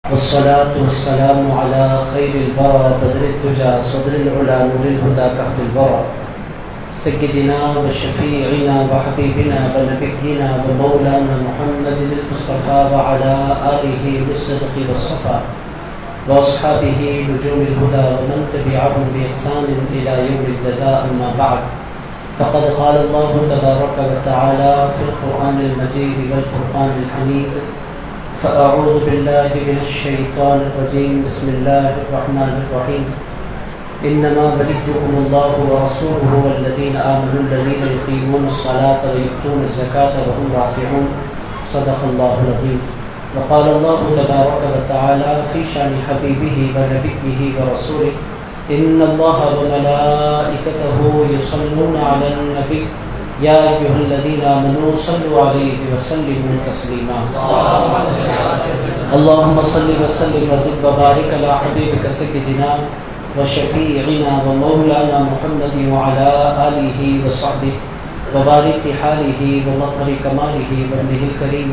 والصلاة والسلام على خير البرى بدر الدجى صدر العلا نور الهدى كف البرى سيدنا وشفيعنا وحبيبنا ونبينا ومولانا محمد المصطفى وعلى آله بالصدق والصفا وأصحابه نجوم الهدى ومن تبعهم بإحسان إلى يوم الجزاء. أما بعد، فقد قال الله تبارك وتعالى في القرآن المجيد والفرقان الحميد: فأعوذ بالله من الشيطان الرجيم، بسم الله الرحمن الرحيم. إنما وليكم الله ورسوله والذين آمنوا الذين يقيمون الصلاة ويؤتون الزكاة وهم راكعون. صدق الله العظيم. وقال الله تبارك وتعالى في شأن حبيبه ونبيه ورسوله: إن الله وملائكته يصلون على النبي يا أيها الذين آمنوا صلوا عليه وسلموا تسليما. اللهم صل وسلم وزد وبارك على حبيبك سيدنا وشفيعنا ومولانا محمد وعلى آله وصحبه وبارك حاله ومطهر كماله وابنه الكريم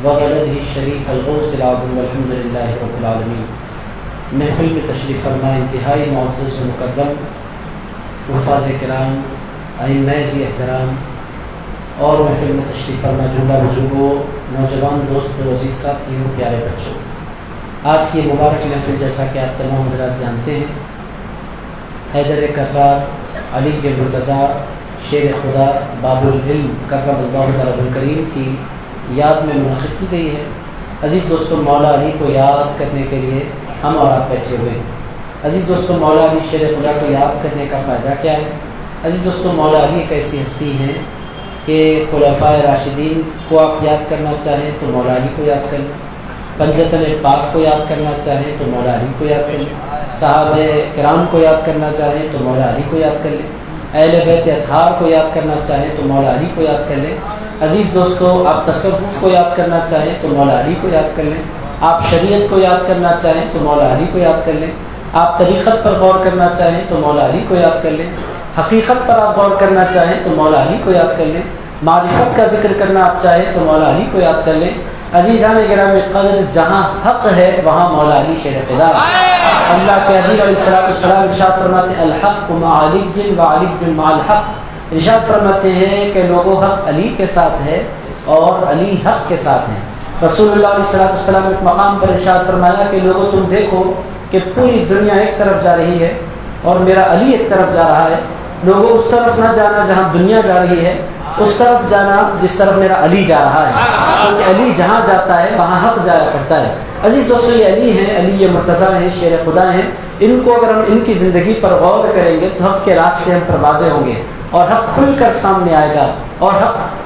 وولده الشريف الغوث العظيم والحمد لله رب العالمين. محفل میں تشریف فرما انتہائی معزز و مکرم حفاظ کرام، ائمہ ذی احترام اور محفل میں تشریف فرما جملہ بزرگوں، نوجوان دوستوں، عزیز ساتھیوں، پیارے بچوں، آج کی مبارک محفل جیسا کہ آپ تمام حضرات جانتے ہیں، حیدر کرار علی کے مرتضیٰ شیر خدا باب العلم کرم اللہ تعالی الکریم کی یاد میں منعقد کی گئی ہے. عزیز دوستوں، مولا علی کو یاد کرنے کے لیے ہم اور آپ بیٹھے ہوئے ہیں. عزیز دوستوں، مولا علی شیر خدا کو یاد کرنے کا فائدہ کیا ہے؟ عزیز دوستوں، مولا علی ایک ایسی ہستی ہیں کہ خلفائے راشدین کو آپ یاد کرنا چاہیں تو مولا علی کو یاد کر لیں، پنجتن پاک کو یاد کرنا چاہیں تو مولا علی کو یاد کر لیں، صحابہ کرام کو یاد کرنا چاہیں تو مولا علی کو یاد کر لیں، اہل بیت اطہار کو یاد کرنا چاہیں تو مولا علی کو یاد کر لیں. عزیز دوستوں، آپ تصوف کو یاد کرنا چاہیں تو مولا علی کو یاد کر لیں، آپ شریعت کو یاد کرنا چاہیں تو مولا علی کو یاد کر لیں، آپ طریقت پر غور کرنا چاہیں تو مولا علی کو یاد کر لیں، حقیقت پر آپ غور کرنا چاہیں تو مولا علی کو یاد کر لیں، معرفت کا ذکر کرنا آپ چاہیں تو مولا علی کو یاد کر لیں. عزیزان گرام قدر، جہاں حق ہے وہاں مولا علی شیر خدا. اللہ کے حبیب علیہ السلام ارشاد فرماتے ہیں: الحق مع علی وعلی مع الحق. ارشاد فرماتے ہیں کہ لوگوں، حق علی کے ساتھ ہے اور علی حق کے ساتھ ہیں. رسول اللہ علیہ السلام ایک مقام پر ارشاد فرمایا کہ لوگوں، تم دیکھو کہ پوری دنیا ایک طرف جا رہی ہے اور میرا علی ایک طرف جا رہا ہے. لوگوں، اس طرف نہ جانا جہاں دنیا جا رہی ہے، اس طرف جانا جس طرف میرا علی جا رہا ہے، کیونکہ علی جہاں جاتا ہے وہاں حق جایا کرتا ہے. عزیز دوستو، یہ علی ہیں، علی یہ مرتضیٰ ہیں، شیر خدا ہیں. ان کو اگر ہم ان کی زندگی پر غور کریں گے تو حق کے راستے ہم پر واضح ہوں گے اور حق کھل کر سامنے آئے گا اور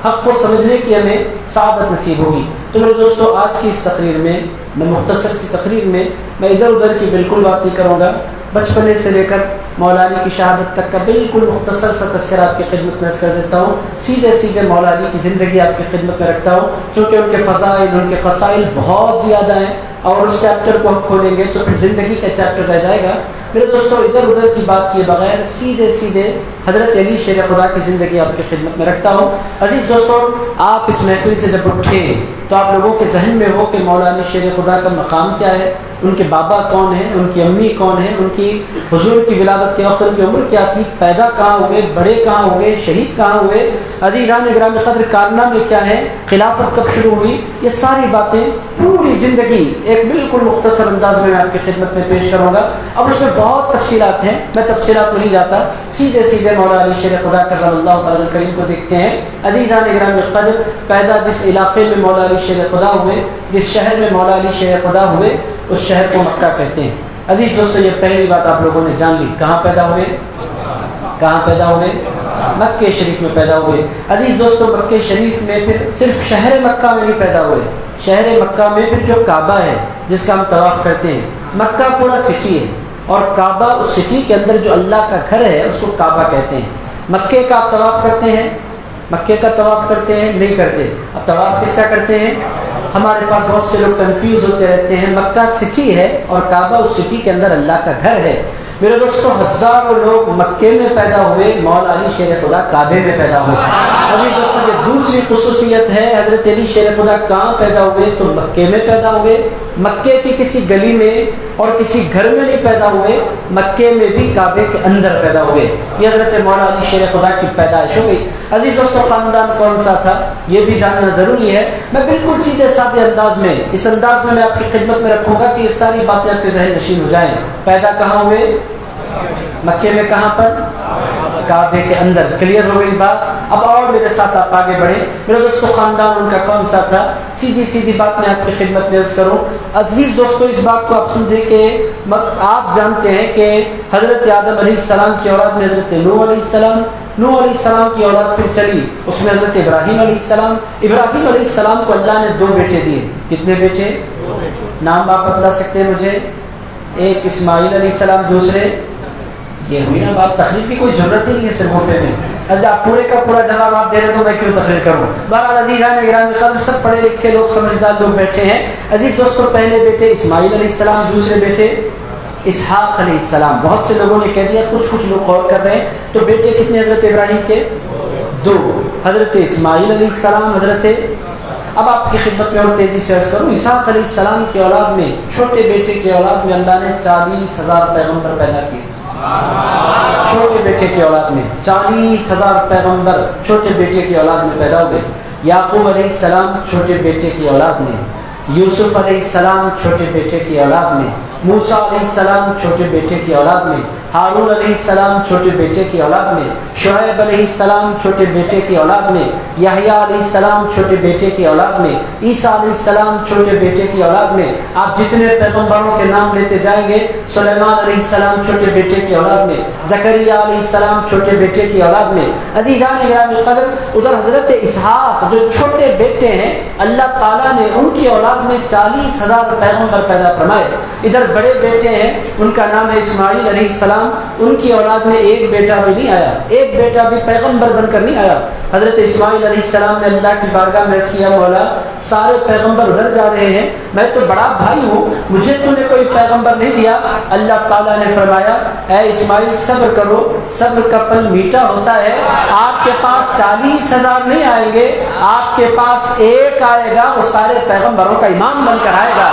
حق کو سمجھنے کی ہمیں سعادت نصیب ہوگی. تو میرے دوستو، آج کی اس تقریر میں مختصر سی تقریر میں میں ادھر ادھر کی بالکل بات نہیں کروں گا. بچپنے سے لے کر مولا علی کی شہادت تک کا بالکل مختصر سا تذکرہ آپ کی خدمت میں کر دیتا ہوں. سیدھے مولا علی کی زندگی آپ کی خدمت میں رکھتا ہوں، چونکہ ان کے فضائل، ان کے قصائل بہت زیادہ ہیں اور اس چیپٹر کو ہم کھولیں گے تو پھر زندگی کا چیپٹر رہ جائے گا. میرے دوستوں، ادھر ادھر کی بات کیے بغیر سیدھے حضرت علی شیر خدا کی زندگی آپ کی خدمت میں رکھتا ہوں. عزیز دوستوں، آپ اس محفل سے جب اٹھیں تو آپ لوگوں کے ذہن میں ہو کہ مولا علی شیر خدا کا مقام کیا ہے، ان کے بابا کون ہیں، ان کی امی کون ہیں، ان کی حضور کی ولادت کے وقت ان کی عمر کیا تھی، پیدا کہاں ہوئے، بڑے کہاں ہوئے، شہید کہاں ہوئے، عزیزان گرامی قدر کارنامے کیا ہیں، خلافت کب شروع ہوئی، یہ ساری باتیں پوری زندگی ایک بالکل مختصر انداز میں آپ کی خدمت میں پیش کروں گا. اب اس میں بہت تفصیلات ہیں، میں تفصیلات میں نہیں جاتا، سیدھے مولا علی شیر خدا کرم اللہ تعالی کریم کو دیکھتے ہیں. عزیزان گرامی قدر، پیدا جس علاقے میں مولا علی شیر خدا ہوئے، جس شہر میں مولا علی شیر خدا ہوئے، اس شہر کو مکہ کہتے ہیں. عزیز دوستو، یہ پہلی بات آپ لوگوں نے جان لی. کہاں پیدا ہوئے؟ مکہ شریف میں پیدا ہوئے. عزیز دوستو، مکہ شریف میں پھر صرف شہر مکہ میں نہیں پیدا ہوئے، شہر مکہ میں پھر جو کعبہ ہے جس کا ہم طواف کرتے ہیں، مکہ پورا سٹی ہے اور کعبہ اس سٹی کے اندر جو اللہ کا گھر ہے اس کو کعبہ کہتے ہیں. مکے کا آپ طواف کرتے ہیں؟ مکے کا طواف کرتے ہیں؟ نہیں کرتے. اب طواف کس کا کرتے ہیں؟ ہمارے پاس بہت سے لوگ کنفیوز ہوتے رہتے ہیں. مکہ سٹی ہے اور کعبہ اس سٹی کے اندر اللہ کا گھر ہے. میرے دوستو، ہزاروں لوگ مکے میں پیدا ہوئے، مولا علی شیر خدا کعبے میں پیدا ہوئے. عزیز دوستو، یہ دوسری خصوصیت ہے. حضرت علی شیر خدا کہاں پیدا ہوئے؟ تو مکے میں پیدا ہوئے. مکے کی کسی گلی میں اور کسی گھر میں نہیں پیدا ہوئے، مکے میں بھی کعبے کے اندر پیدا ہوئے۔ یہ حضرت مولا علی شیر خدا کی پیدائش ہو گئی۔ عزیز دوستو، خاندان کون سا تھا یہ بھی جاننا ضروری ہے۔ میں بالکل سیدھے سادے انداز میں، اس انداز میں آپ کی خدمت میں رکھوں گا کہ یہ ساری باتیں آپ کے ذہن نشین ہو جائیں۔ پیدا کہاں ہوئے؟ مکے میں۔ کہاں پر؟ کعبے کے اندر۔ کلیئر ہو گئی بات؟ اب اور میرے ساتھ آپ آگے بڑھیں۔ میرے دوستو، خاندان ان کا کون سا تھا؟ سیدھی سیدھی بات میں آپ کی خدمت میں عرض کروں۔ عزیز دوستو، اس بات کو آپ سمجھیں کہ آپ جانتے ہیں کہ حضرت آدم علیہ السلام کی اولاد میں حضرت نوح علیہ السلام، نوح علیہ السلام کی اولاد پھر چلی، اس میں حضرت ابراہیم علیہ السلام۔ ابراہیم علیہ السلام کو اللہ نے 2 بیٹے دیے۔ کتنے بیٹے؟ نام آپ بتلا سکتے ہیں مجھے؟ ایک اسماعیل علیہ السلام، دوسرے؟ یہ ہوئی نا بات، تقریر کی کوئی ضرورت ہی نہیں ہے صرف ہوتے میں۔ اچھا، آپ پورے کا پورا جواب آپ دے رہے تو میں کیوں تقریر کروں؟ بہرحال عزیزان گرامی قدر، سب پڑھے لکھے لوگ، سمجھدار لوگ بیٹھے ہیں۔ عزیز دوستوں، پہلے بیٹے اسماعیل علیہ السلام، دوسرے بیٹے اسحاق علیہ السلام۔ بہت سے لوگوں نے کہہ دیا، کچھ لوگ غور کر رہے ہیں، تو بیٹے کتنے حضرت ابراہیم کے؟ 2۔ حضرت اسماعیل علیہ السلام، حضرت، اب آپ کی خدمت میں اور تیزی سے عرض کروں، اسحاق علیہ السلام کی اولاد میں، چھوٹے بیٹے کی اولاد میں اللہ نے 40,000 پیغمبر پیدا کیے۔ چھوٹے بیٹے کی اولاد میں 40,000 پیغمبر چھوٹے بیٹے کی اولاد میں پیدا ہوئے۔ یعقوب علیہ السلام چھوٹے بیٹے کی اولاد میں، یوسف علیہ السلام چھوٹے بیٹے کی اولاد میں، موسیٰ علیہ السلام چھوٹے بیٹے کی اولاد میں، ہارون علیہ السلام چھوٹے بیٹے کی اولاد میں، شعیب علیہ السلام چھوٹے بیٹے کی اولاد میں، یحییٰ علیہ السلام چھوٹے بیٹے کی اولاد میں، عیسیٰ علیہ السلام چھوٹے بیٹے کی اولاد میں۔ آپ جتنے پیغمبروں کے نام لیتے جائیں گے، سلیمان علیہ السلام چھوٹے بیٹے کی اولاد میں، زکریا علیہ السلام چھوٹے بیٹے کی اولاد میں۔ عزیزان گرامی قدر، ادھر حضرت اسحاق جو چھوٹے بیٹے ہیں، اللہ تعالیٰ نے ان کی اولاد میں 40,000 پیغمبر پیدا فرمائے۔ ادھر بڑے بیٹے ہیں، ان کا نام ہے اسماعیل علیہ السلام، ان کی اولاد میں ایک بیٹا بھی نہیں آیا، ایک بیٹا بھی پیغمبر بن کر نہیں آیا۔ حضرت اسماعیل علیہ السلام نے اللہ کی بارگاہ میں عرض کیا، مولا سارے پیغمبر ادھر جا رہے ہیں، میں تو بڑا بھائی ہوں، مجھے تو نے کوئی پیغمبر نہیں دیا۔ اللہ تعالیٰ نے فرمایا، اے اسماعیل صبر کرو، صبر کا پھل میٹھا ہوتا ہے، آپ کے پاس 40,000 نہیں آئیں گے، آپ کے پاس ایک آئے گا، وہ سارے پیغمبروں کا امام بن کر آئے گا۔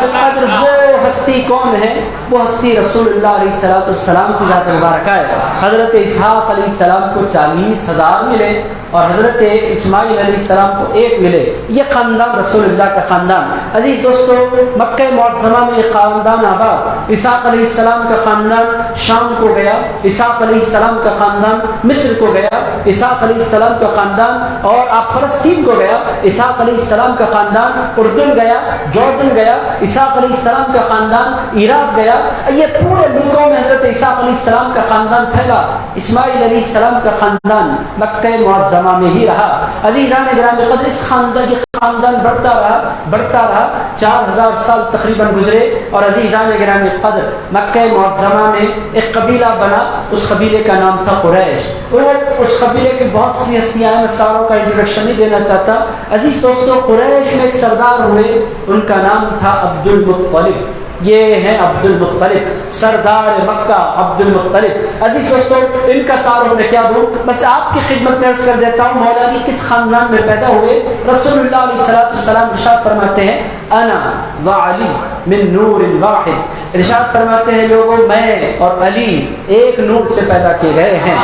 قدر وہ ہستی کون ہے؟ وہ ہستی رسول اللہ علیہ السلام کی ذات مبارکہ ہے۔ حضرت اسحاق علیہ السلام کو 40,000 ملے اور حضرت اسماعیل علیہ السلام کو 1 ملے۔ یہ خاندان رسول اللہ کا خاندان۔ عزیز دوستو، مکہ معظمہ میں یہ خاندان آباد۔ اسحاق علیہ السلام کا خاندان شام کو گیا، اسحاق علیہ السلام کا خاندان مصر کو گیا، اسحاق علیہ السلام کا خاندان اور آپ فلسطین کو گیا، اسحاق علیہ السلام کا خاندان اردن گیا، جارڈن گیا، اسحاق علیہ السلام کا خاندان عراق گیا۔ یہ پورے ملکوں میں حضرت اسحاق علیہ السلام کا خاندان پھیلا۔ اسماعیل علیہ السلام کا خاندان مکہ معظمہ میں ہی رہا۔ عزیزان گرامی قدر، اس خاندان بڑھتا رہا 4,000 سال تقریباً گزرے، اور عزیزان گرامی قدر مکہ معظمہ میں ایک قبیلہ بنا، اس قبیلے کا نام تھا قریش۔ اور اس قبیلے کی بہت سی ہستیاں ہیں، میں ساروں کا انٹروڈکشن نہیں دینا چاہتا۔ عزیز دوستو، قریش میں ایک سردار ہوئے، ان کا نام تھا عبد المطلب۔ یہ ہے عبد المطلب، سردار مکہ عبد المطلب۔ عزیز دوستو، ان کا تعارف میں کیا دوں، بس آپ کی خدمت میں عرض کر دیتا ہوں، مولا کس خاندان میں پیدا ہوئے۔ رسول اللہ علیہ السلام ارشاد فرماتے ہیں، انا وعلی من نور واحد۔ ارشاد فرماتے ہیں، لوگوں میں اور علی ایک نور سے پیدا کیے گئے ہیں۔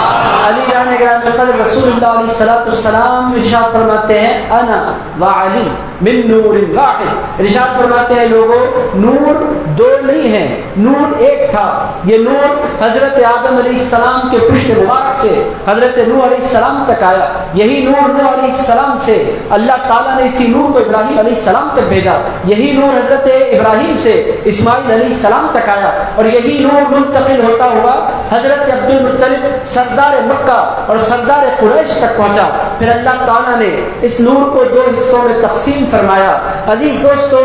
علی جان گرامی قدر، رسول اللہ علیہ السلام ارشاد فرماتے ہیں، انا وعلی من نور واحد۔ ارشاد فرماتے ہیں، لوگوں نور 2 نہیں ہیں، نور ایک تھا۔ یہ نور حضرت آدم علیہ السلام کے پشت مبارک سے حضرت نوح علیہ السلام تک آیا۔ یہی نور نوح علیہ السلام سے اللہ تعالیٰ نے اسی نور کو ابراہیم علیہ السلام تک بھیجا۔ یہی نور حضرت ابراہیم سے اسماعیل علیہ السلام تک آیا، اور یہی نور منتقل ہوتا ہوا حضرت عبد المطلب سردار مکہ اور سردار قریش تک پہنچا۔ پھر اللہ تعالیٰ نے اس نور کو 2 حصوں میں تقسیم فرمایا۔ عزیز دوستو،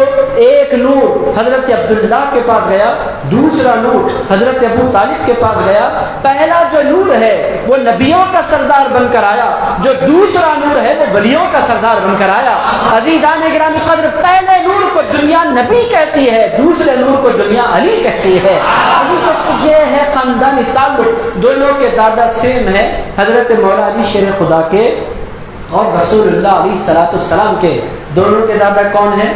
ایک نور حضرت عبداللہ کے پاس گیا، دوسرا نور حضرت ابو طالب کے پاس گیا۔ پہلا جو نور ہے وہ نبیوں کا سردار بن کر آیا، جو دوسرا نور ہے وہ ولیوں کا سردار بن کر آیا۔ عزیزان گرامی قدر، پہلے نور کو دنیا نبی کہتی ہے، دوسرے نور کو دنیا علی کہتی ہے۔ عزیز دوستو، یہ ہے خاندانی تعلق، دونوں کے دادا سیم ہے، حضرت مولا علی شیر خدا کے اور رسول اللہ علیہ السلام کے۔ دونوں کے دادا کون ہیں؟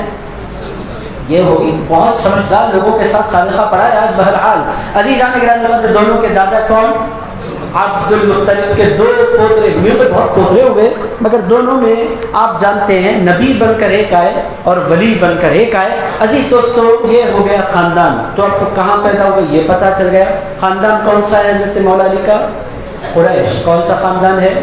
یہ ہوگی بہت سمجھدار لوگوں کے ساتھ سابقہ پڑا ہے آج بہرحال. عزیزان گرامی دونوں کے دادا کون؟ عبد المطلب کے دو پوترے، یہ تو بہت پوترے ہوئے مگر دونوں میں آپ جانتے ہیں نبی بن کر ایک آئے اور ولی بن کر ایک آئے. عزیز دوستو یہ ہو گیا خاندان. تو آپ کو کہاں پیدا ہوئے یہ پتا چل گیا. خاندان کون سا ہے حضرت مولا علی کا؟ قریش. کون سا خاندان ہے؟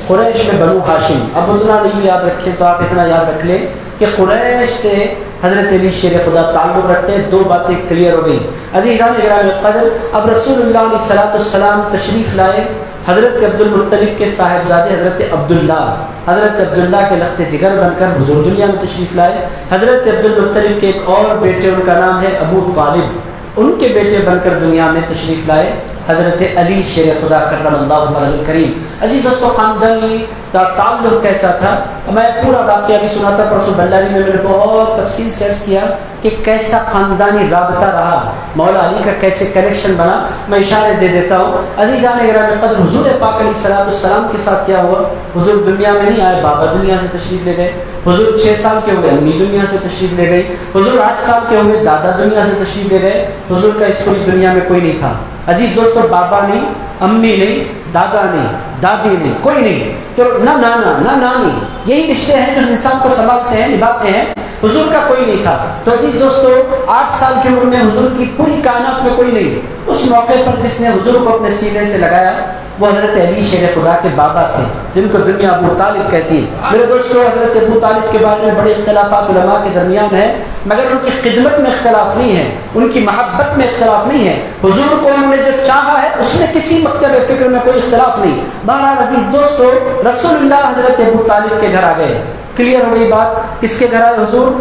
قریش میں بنو ہاشم. اب اتنا نہیں یاد رکھیں تو آپ اتنا یاد رکھ لیں کہ قریش سے حضرت علی شیر خدا تعلق رکھتے ہیں. دو باتیں کلیئر ہو گئی. عزیزان گرامی قدر اب رسول اللہ علیہ السلام تشریف لائے. حضرت عبد المطلب کے صاحبزادے حضرت عبداللہ کے لخت جگر بن کر حضور دنیا میں تشریف لائے. حضرت عبد المطلب کے ایک اور بیٹے ان کا نام ہے ابو طالب، ان کے بیٹے بن کر دنیا میں تشریف لائے حضرت علی شیر خدا کرم اللہ وجہہ الکریم. عزیز دوستو خاندانی تعلق کیسا تھا؟ میں پورا واقعہ بھی سنا تھا پرسوں بلاری میں، میں نے بہت تفصیل سے عرض کیا کہ کیسا خاندانی رابطہ رہا، مولا علی کا کیسے کنیکشن بنا. میں اشارے دے دیتا ہوں. عزیزان گرامی قدر حضور پاک علیہ السلام کے ساتھ کیا ہوا؟ حضور دنیا میں نہیں آئے، بابا دنیا سے تشریف لے گئے. حضور 6 سال کے ہوئے، امی دنیا سے تشریف لے گئی. حضور 8 سال کے ہوئے، دادا دنیا سے تشریف لے گئے. حضور کا اس پوری دنیا میں کوئی نہیں تھا. عزیز دوستو بابا نہیں، امی نہیں، دادا نہیں، دادی نہیں، کوئی نہیں. چلو نہ نانا نہ نانی، یہی رشتے ہیں جو انسان کو سنبھالتے ہیں، نبھاتے ہیں. حضور کا کوئی نہیں تھا. تو عزیز دوستو 8 سال کی عمر میں حضور کی پوری کائنات میں کوئی نہیں. اس موقع پر جس نے حضور کو اپنے سینے سے لگایا وہ حضرت علی شیر خدا کے بابا تھے جن کو دنیا ابو طالب کہتی ہے. میرے دوستو حضرت ابو طالب کے بارے میں بڑے اختلافات علماء کے درمیان ہیں مگر ان کی خدمت میں اختلاف نہیں ہے، ان کی محبت میں اختلاف نہیں ہے. حضور کو انہوں نے جو چاہا ہے اس میں کسی مکتب فکر میں کوئی اختلاف نہیں. بہرحال عزیز دوستو رسول اللہ حضرت ابو طالب کے گھر آ گئے. کلیئر ہو گئی بات. کس کے گھر آئے حضور؟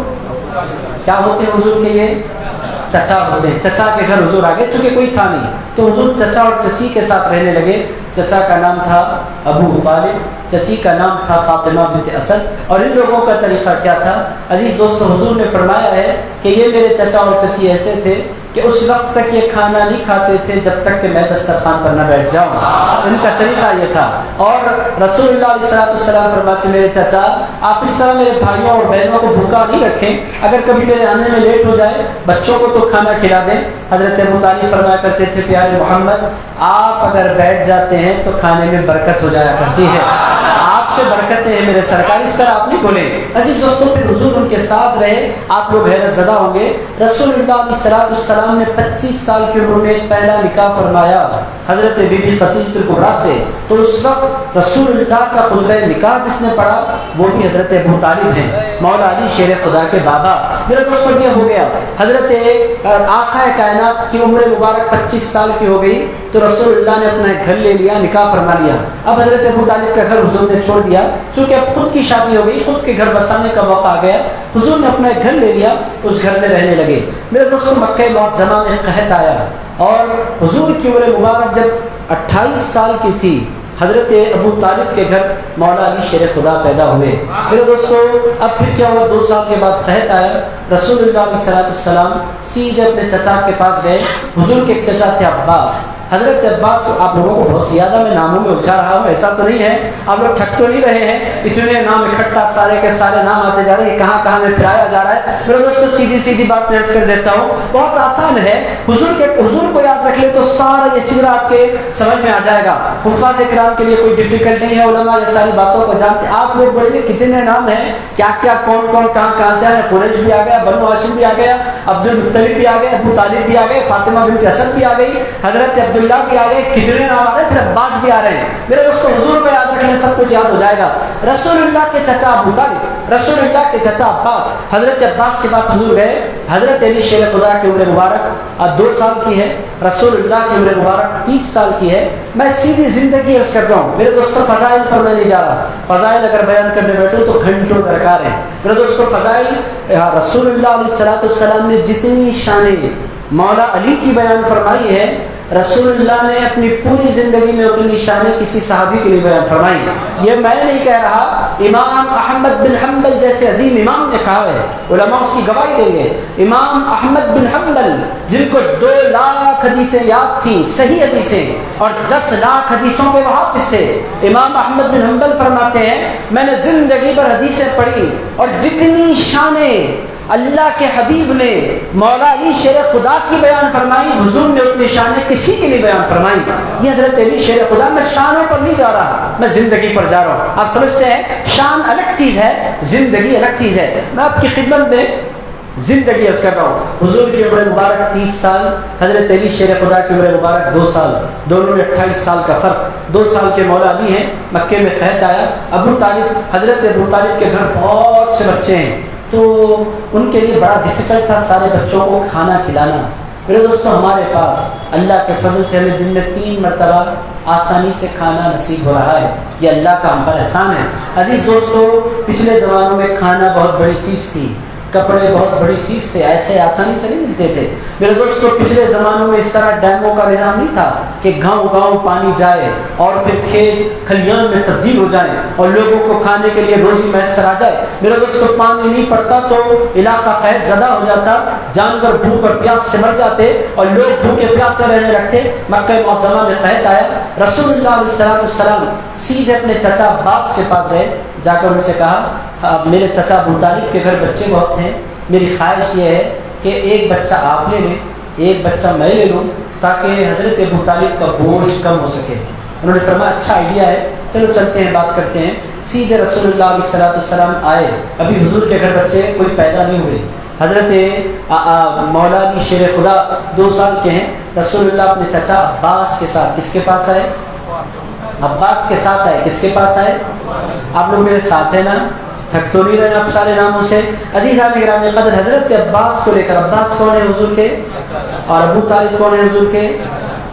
کیا ہوتے ہیں حضور کے؟ یہ چچا ہوتے ہیں. چچا کے گھر حضور آ گئے. چونکہ کوئی تھا نہیں تو حضور چچا اور چچی کے ساتھ رہنے لگے. چچا کا نام تھا ابو طالب، چچی کا نام تھا فاطمہ بنت اسد. اور ان لوگوں کا طریقہ کیا تھا؟ عزیز دوستو حضور نے فرمایا ہے کہ یہ میرے چچا اور چچی ایسے تھے کہ اس وقت تک یہ کھانا نہیں کھاتے تھے جب تک کہ میں دسترخوان پر نہ بیٹھ جاؤں. ان کا طریقہ یہ تھا. اور رسول اللہ علیہ السلام فرماتے میرے چچا آپ اس طرح میرے بھائیوں اور بہنوں کو بھوکا نہیں رکھیں، اگر کبھی میرے آنے میں لیٹ ہو جائے بچوں کو تو کھانا کھلا دیں. حضرت ابو طالب فرمایا کرتے تھے پیارے محمد آپ اگر بیٹھ جاتے ہیں تو کھانے میں برکت ہو جایا کرتی ہے، آپ سے برکتیں ہیں میرے سرکار. اس طرح آپ نہیں بولیں. عزیز دوستوں پھر حضور ان کے ساتھ رہے. آپ لوگ حیرت زدہ ہوں گے رسول اللہ علیہ السلام نے 25 سال کی عمر میں پہلا نکاح فرمایا حضرت بی بی خدیجہ کبریٰ سے. تو اس وقت رسول اللہ کا خطبہ نکاح جس نے پڑھا وہ بھی حضرت ابو طالب ہیں، مولا علی شیر خدا کے بابا. میرے دوستوں یہ ہو گیا. حضرت آقا کائنات کی عمر مبارک 25 سال کی ہو گئی تو رسول اللہ نے اپنا گھر لے لیا، نکاح فرما لیا. اب حضرت ابو طالب کا گھر حضور نے چھوڑ دیا چونکہ اب خود کی شادی ہو گئی، خود کے گھر بسانے کا موقع آ گیا. حضور نے اپنا گھر لے لیا، اس گھر میں رہنے لگے. میرے دوستوں مکہ معظمہ میں قحط آیا اور حضور کی عمر مبارک جب 28 سال کی تھی حضرت ابو طالب کے گھر مولا علی شیر خدا پیدا ہوئے. میرے دوستو اب پھر کیا ہوا؟ 2 سال کے بعد قحط آیا. رسول اللہ علیہ السلام سیدھے اپنے چچا کے پاس گئے. حضور کے ایک چچا تھے عباس. حضرت عباس کو آپ لوگوں کو بہت زیادہ میں ناموں میں الجھا رہا ہوں، ایسا تو نہیں ہے، آپ لوگ تھک تو نہیں رہے ہیں؟ اتنے نام اکٹھا سارے کے سارے نام آتے جا رہے ہیں، کہاں کہاں میں پھرایا جا رہا ہے. میرے دوستوں سیدھی بات میں عرض کر دیتا ہوں، بہت آسان ہے. حضور کو یاد رکھ لے تو سارا یہ چہرہ آپ کے سمجھ میں آ جائے گا. حفاظ کرام کے لیے کوئی ڈیفیکلٹ نہیں ہے، علماء یہ ساری باتوں کو جانتے. آپ لوگ بڑے کتنے نام ہیں، کیا کیا کون کون کہاں سے آئے. قریش بھی آ گیا، بنو ہاشم بھی آ گیا، عبد المطلب بھی آ گئے، ابو طالب بھی آ گئے، فاطمہ بنت اسد بھی آ گئی، حضرت عبداللہ بھی آ گئے، کتنے نام آ رہے ہیں، پھر عباس بھی آ رہے ہیں. میرے دوستوں حضور کو یاد رکھنے سب کچھ یاد ہو جائے گا. رسول اللہ کے چچا ابو طالب، رسول اللہ کے چچا عباس. حضرت عباس کے بعد حضور گئے. حضرت علی شیر خدا کی عمر مبارک اب 2 سال کی ہے، رسول اللہ کی عمر مبارک 30 سال کی ہے. میں سیدھی زندگی عرض کر رہا ہوں. میرے دوستوں فضائل پر میں نہیں جا رہا، فضائل اگر بیان کرنے بیٹھوں تو گھنٹوں درکار ہے. میرے دوستوں فضائل رسول اللہ علیہ السلام نے جتنی شانیں مولا علی کی بیان فرمائی ہے رسول اللہ نے اپنی پوری زندگی میں اتنی شانیں کسی صحابی کے لیے بیان فرمائی. یہ میں نہیں کہہ رہا، امام احمد بن حنبل جیسے عظیم امام نے کہا ہے، علماء اس کی گواہی دیں گے. امام احمد بن حنبل جن کو 2 لاکھ حدیثیں یاد تھیں، صحیح حدیثیں، اور 10 لاکھ حدیثوں کے حافظ تھے. امام احمد بن حنبل فرماتے ہیں میں نے زندگی پر حدیثیں پڑھی اور جتنی شانیں اللہ کے حبیب نے مولا علی شیر خدا کی بیان فرمائی، حضور نے اتنی شانیں کسی کے لیے بیان فرمائی. یہ حضرت علی شیر خدا. میں شانوں پر نہیں جا رہا، میں زندگی پر جا رہا ہوں. آپ سمجھتے ہیں شان الگ چیز ہے، زندگی الگ چیز ہے. میں آپ کی خدمت میں زندگی عرض کر رہا ہوں. حضور کی عمر مبارک 30 سال، حضرت علی شیر خدا کی عمر مبارک 2 سال، دونوں میں 28 سال کا فرق. 2 سال کے مولا علی ہیں. مکے میں قحط آیا. ابو طالب، حضرت ابو طالب کے گھر بہت سے بچے ہیں، تو ان کے لیے بڑا ڈیفیکلٹ تھا سارے بچوں کو کھانا کھلانا. میرے دوستوں، ہمارے پاس اللہ کے فضل سے ہمیں دن میں 3 مرتبہ آسانی سے کھانا نصیب ہو رہا ہے. یہ اللہ کا ہم پر احسان ہے. عزیز دوستو، پچھلے زمانوں میں کھانا بہت بڑی چیز تھی، کپڑے بہت بڑی چیز تھے، ایسے آسانی سے نہیں ملتے تھے. میرے دوستو، پچھلے زمانوں میں اس طرح ڈیموں کا نظام نہیں تھا کہ گاؤں گاؤں پانی جائے اور پھر کھیت کھلیان میں تبدیل ہو جائیں اور لوگوں کو کھانے کے لیے روزی میسر آ جائے. میرے دوستو، پانی نہیں پڑتا تو علاقہ قحط زدہ ہو جاتا، جانور بھوک اور پیاس سے مر جاتے اور لوگ بھوکے پیاس سے رہنے لگتے. مکہ معظمہ میں قحط آیا. رسول اللہ علیہ السلام سیدھے اپنے چچا عباس کے پاس گئے. جا کر ان سے کہا، میرے چچا ابو طالب کے گھر بچے بہت ہیں، میری خواہش یہ ہے کہ ایک بچہ آپ لے لیں، ایک بچہ میں لے لوں، تاکہ حضرت ابو طالب کا بوجھ کم ہو سکے. انہوں نے فرمایا اچھا آئیڈیا ہے، چلو چلتے ہیں بات کرتے ہیں. سیدھے رسول اللہ علیہ السلام آئے. ابھی حضور کے گھر بچے کوئی پیدا نہیں ہوئے. حضرت مولا علی شیر خدا 2 سال کے ہیں. رسول اللہ اپنے چچا عباس کے ساتھ کس کے پاس آئے؟ عباس کے ساتھ آئے. کس کے پاس آئے؟ آپ لوگ میرے ساتھ ہیں نا، تھک تو نہیں رہے آپ سارے ناموں سے. عزیزان گرامی قدر، حضرت عباس کو لے کر، عباس کون ہے؟ حضور کے. اور ابو طالب کون ہے؟ حضور کے.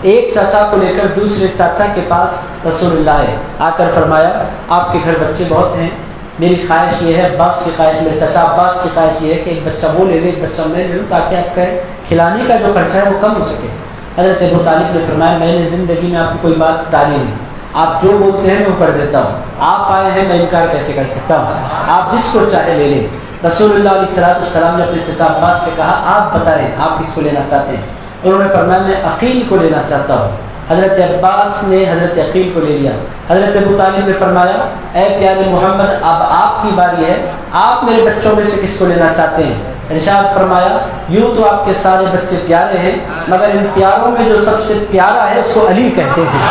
ایک چاچا کو لے کر دوسرے چاچا کے پاس رسول اللہ آئے. آ کر فرمایا آپ کے گھر بچے بہت ہیں، میری خواہش یہ ہے، عباس کی خواہش، میرے چچا عباس کی خواہش یہ ہے کہ ایک بچہ وہ لے لے، ایک بچہ میں لے لوں، تاکہ آپ کا کھلانے کا جو خرچہ ہے وہ کم ہو سکے. حضرت ابو طالب نے فرمایا میں نے زندگی میں آپ کو کوئی بات ڈالی نہیں، آپ جو بولتے ہیں میں وہ کر دیتا ہوں. آپ آئے ہیں، میں انکار کیسے کر سکتا ہوں؟ آپ جس کو چاہے لے لیں. رسول اللہ علیہ السلام نے اپنے چچا عباس سے کہا آپ بتائیں آپ کس کو لینا چاہتے ہیں؟ انہوں نے فرمایا میں عقیل کو لینا چاہتا ہوں. حضرت عباس نے حضرت عقیل کو لے لیا. حضرت ابو طالب نے فرمایا اے پیارے محمد، اب آپ کی باری ہے، آپ میرے بچوں میں سے کس کو لینا چاہتے ہیں؟ ارشاد فرمایا یوں تو آپ کے سارے بچے پیارے ہیں، مگر ان پیاروں میں جو سب سے پیارا ہے اس کو علی کہتے ہیں.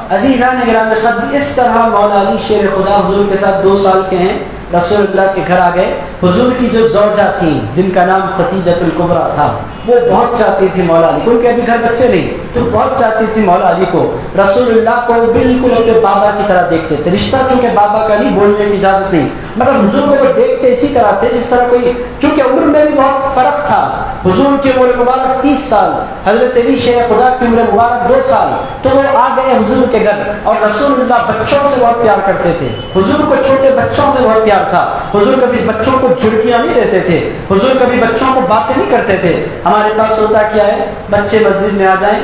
عزیزان گرامی قدر، اس طرح مولا علی شیر خدا حضور کے ساتھ 2 سال کے ہیں. رسول اللہ کے گھر آ گئے. حضور کی جو زوجہ تھیں جن کا نام خدیجہ الکبریٰ تھا، وہ بہت چاہتی تھی مولا علی کو، ان کے ابھی گھر بچے نہیں تو بہت چاہتی تھی مولا علی کو. رسول اللہ کو بالکل اپنے بابا کی طرح دیکھتے تھے. رشتہ چونکہ بابا کا نہیں، بولنے کی اجازت نہیں، مگر حضور کو وہ دیکھتے اسی طرح تھے جس طرح کوئی، چونکہ عمر میں بھی بہت فرق تھا. حضور کی عمر مبارک 30 سال، حضرت علی شیر خدا کی عمر مبارک 2 سال. تو وہ آ گئے حضور کے گھر اور رسول اللہ بچوں سے بہت پیار کرتے تھے. حضور کو چھوٹے بچوں سے بہت پیار تھا. حضور کبھی بچوں کو جھڑکیاں نہیں دیتے تھے، حضور کبھی بچوں کو باتیں نہیں کرتے تھے. ہمارے پاس ہوتا کیا ہے، بچے مسجد میں آ جائیں،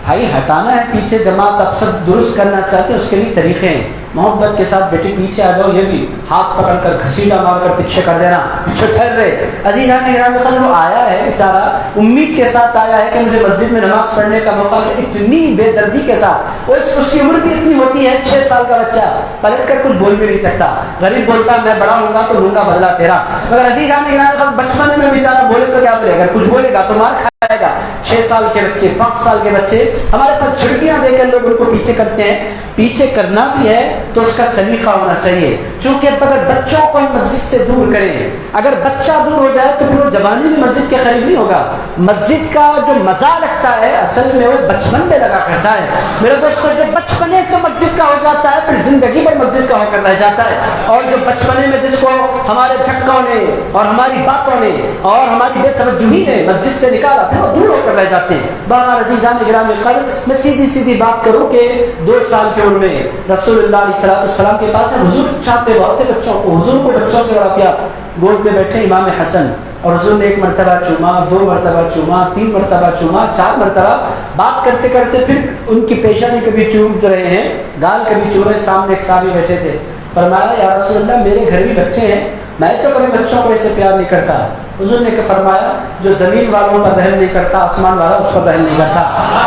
بھائی ہٹانا ہے پیچھے جماعت، آپ سب درست کرنا چاہتے ہیں، اس کے لیے طریقے ہیں. محبت کے ساتھ بیٹے پیچھے آ جاؤ، یہ بھی ہاتھ پکڑ کر گھسیٹا مار کر پیچھے کر دینا، پیچھے ٹھہر رہے. عزیزان گرامی، وہ آیا ہے بیچارہ امید کے ساتھ آیا ہے کہ مجھے مسجد میں نماز پڑھنے کا موقع ملے، اتنی بے دردی کے ساتھ. اس کی عمر بھی اتنی ہوتی ہے، 6 سال کا بچہ پلٹ کر کچھ بول بھی نہیں سکتا. غریب بولتا میں بڑا ہوں گا تو لوں گا بدلہ تیرا. مگر عزیزان گرامی، بچپنے میں بیچارہ بولے تو کیا بولے گا، کچھ بولے گا تو مار کھائے گا. 6 سال کے بچے، 5 سال کے بچے ہمارے پاس جھڑکیاں دے کر لوگ ان کو پیچھے کرتے ہیں. پیچھے کرنا بھی ہے تو اس کا سلیقہ ہونا چاہیے، چونکہ اگر بچوں کو مسجد سے دور کریں، اگر بچہ دور ہو جائے تو پھر وہ جوانی میں مسجد کے قریب نہیں ہوگا. مسجد کا جو مزہ لگتا ہے اصل میں وہ بچپن میں لگا کرتا ہے. میرے دوستوں، جو بچپنے سے مسجد کا ہو جاتا ہے پھر زندگی بھر مسجد کا ہو کر رہ جاتا ہے. اور جو بچپنے میں جس کو ہمارے دھکوں نے اور ہماری باتوں نے اور ہماری بے توجہی نے مسجد سے نکالا پھر وہ دور ہو کر رہ جاتے ہیں. بہرحال عزیزان گرامی قدر، میں سیدھی بات کروں کہ 2 سال کی عمر میں رسول اللہ علیہ السلام کے پاس ہے. حضور چاہتے بہت تھے بچوں کو، حضور کو بچوں سے بڑا پیار. گود میں بیٹھے امام حسن اور حضور نے 1 مرتبہ چوما، 2 مرتبہ چوما، 3 مرتبہ چوما، 4 مرتبہ. بات کرتے کرتے پھر ان کی پیشانی کبھی چوم رہے ہیں، گال کبھی چوم رہے. سامنے ایک صحابی بیٹھے تھے. فرمایا یا رسول اللہ میرے گھر بھی بچے ہیں میں تو کبھی بچوں کو ایسے پیار نہیں کرتا. حضور نے فرمایا جو زمین والوں پر رحم نہیں کرتا آسمان والا اس پر رحم نہیں کرتا.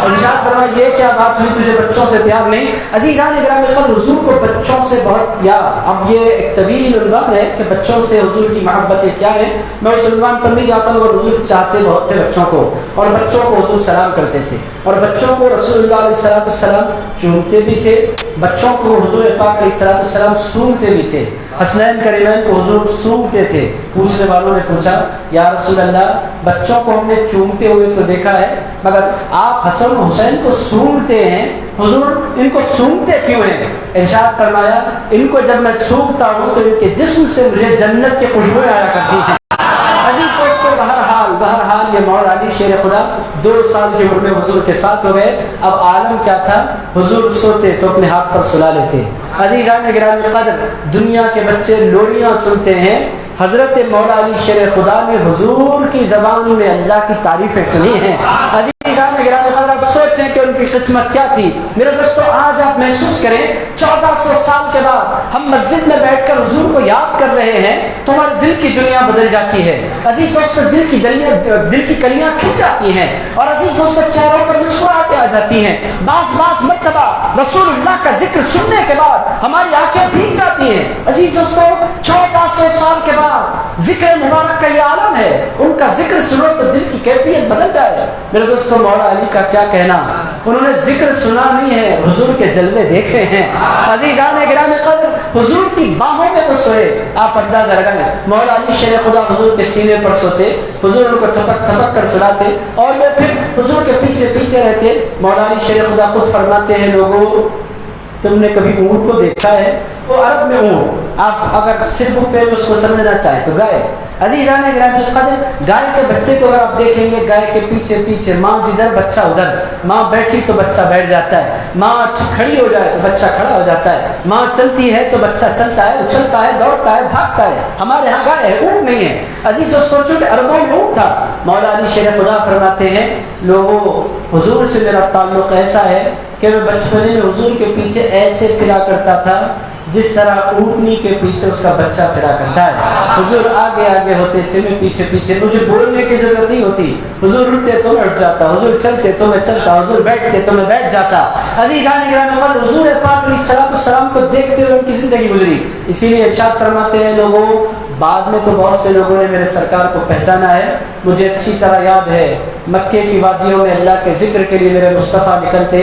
ارشاد فرمایا یہ کیا بات ہوئی تجھے بچوں سے پیار نہیں. عزیزان گرامی قدر حضور کو بچوں سے بہت پیار. اب یہ ایک طویل عنوان ہے کہ بچوں سے حضور کی محبتیں کیا ہیں. میں اس عنوان پر نہیں جاتا ہوں. اور حضور چاہتے بہت تھے بچوں کو, اور بچوں کو حضور سلام کرتے تھے, اور بچوں کو رسول اللہ علیہ السلام چومتے بھی تھے, بچوں کو حضور پاک علیہ السلام سونگتے بھی تھے. حسنین کریمین کو حضور سونگتے تھے. پوچھنے والوں نے پوچھا یا رسول اللہ بچوں کو ہم نے چومتے ہوئے تو دیکھا ہے, مگر آپ حسن حسین کو سونگتے ہیں, حضور ان کو سونگتے کیوں ہیں؟ ارشاد فرمایا ان کو جب میں سونگتا ہوں تو ان کے جسم سے مجھے جنت کی خوشبوئیں آیا کرتی ہیں. عزیز دوستو, بہرحال یہ مولا علی شیر خدا 2 سال کی عمر میں حضور کے ساتھ ہو گئے. اب عالم کیا تھا, حضور سوتے تو اپنے ہاتھ پر سلا لیتے. عزیزان گرامی قدر دنیا کے بچے لوریاں سنتے ہیں. حضرت مولا علی شیر خدا نے حضور کی زبان میں اللہ کی تعریفیں سنی ہیں. عزیزان گرامی قدر آپ سوچیں کہ ان کی قسمت کیا تھی. میرے دوستو آج آپ محسوس کریں 1400 سال کے بعد ہم مسجد میں بیٹھ کر حضور کو یاد کر رہے ہیں تو ہمارے دل کی دنیا بدل جاتی ہے. عزیز دوستو دل کی کلیاں کھل جاتی ہیں, اور عزیز دوستو چہروں پر مسکراہٹیں آ جاتی ہیں. بعض مرتبہ رسول اللہ کا ذکر سننے کے بعد ہماری آنکھیں بھیگ جاتی ہیں. عزیز دوستو 1400 سال کے بعد ذکر مبارک کا یہ عالم ہے, ان کا ذکر سنو تو دل کی کیفیت بدل جائے. میرے دوستو مولا علی کا کیا کہنا, انہوں نے ذکر سنا نہیں ہے, حضور کے جلوے دیکھے ہیں. عزیزان گرامی قدر حضور کی باہوں میں وہ سوئے. آپ اندازہ لگائیں مولا علی شیر خدا حضور کے سینے پر سوتے, حضور ان کو تھپک کر سلاتے, اور وہ پھر حضور کے پیچھے رہتے. مولا علی شیر خدا خود فرماتے ہیں لوگوں تم نے کبھی اونٹ کو دیکھا ہے؟ وہ عرب میں اونٹ, آپ اگر صرف پہ اس کو سمجھنا چاہیں تو گائے. عزیزان گرامی قدر گائے کے بچے کو اگر آپ دیکھیں گے گائے کے پیچھے ماں جدھر بچہ ادھر, ماں بیٹھی تو بچہ بیٹھ جاتا ہے, ماں کھڑی ہو جائے تو بچہ کھڑا ہو جاتا ہے, ماں چلتی ہے تو بچہ چلتا ہے, اچھلتا ہے, دوڑتا ہے, بھاگتا ہے. ہمارے یہاں گائے ہے, اونٹ نہیں ہے. عزیز سوچو کہ عربوں میں اونٹ تھا. مولا علی شیر خدا فرماتے ہیں لوگوں حضور سے میرا تعلق ایسا ہے کہ میں بچپنے میں حضور کے پیچھے ایسے پھرا کرتا تھا جس طرح اونٹنی کے پیچھے اس کا بچہ پھرا کرتا ہے. حضور آگے ہوتے تھے, میں پیچھے. مجھے بولنے کی ضرورت نہیں ہوتی. حضور اٹھتے تو میں اٹھ جاتا, حضور چلتے تو میں چلتا, حضور بیٹھتے تو میں بیٹھ جاتا. عزیزان گرامی قدر حضور پاک علیہ السلام کو دیکھتے ہوئے ان کی زندگی گزری. اسی لیے ارشاد فرماتے ہیں لوگوں بعد میں تو بہت سے لوگوں نے میرے سرکار کو پہچانا ہے. مجھے اچھی طرح یاد ہے مکے کی وادیوں میں اللہ کے ذکر کے لیے میرے مصطفیٰ نکلتے,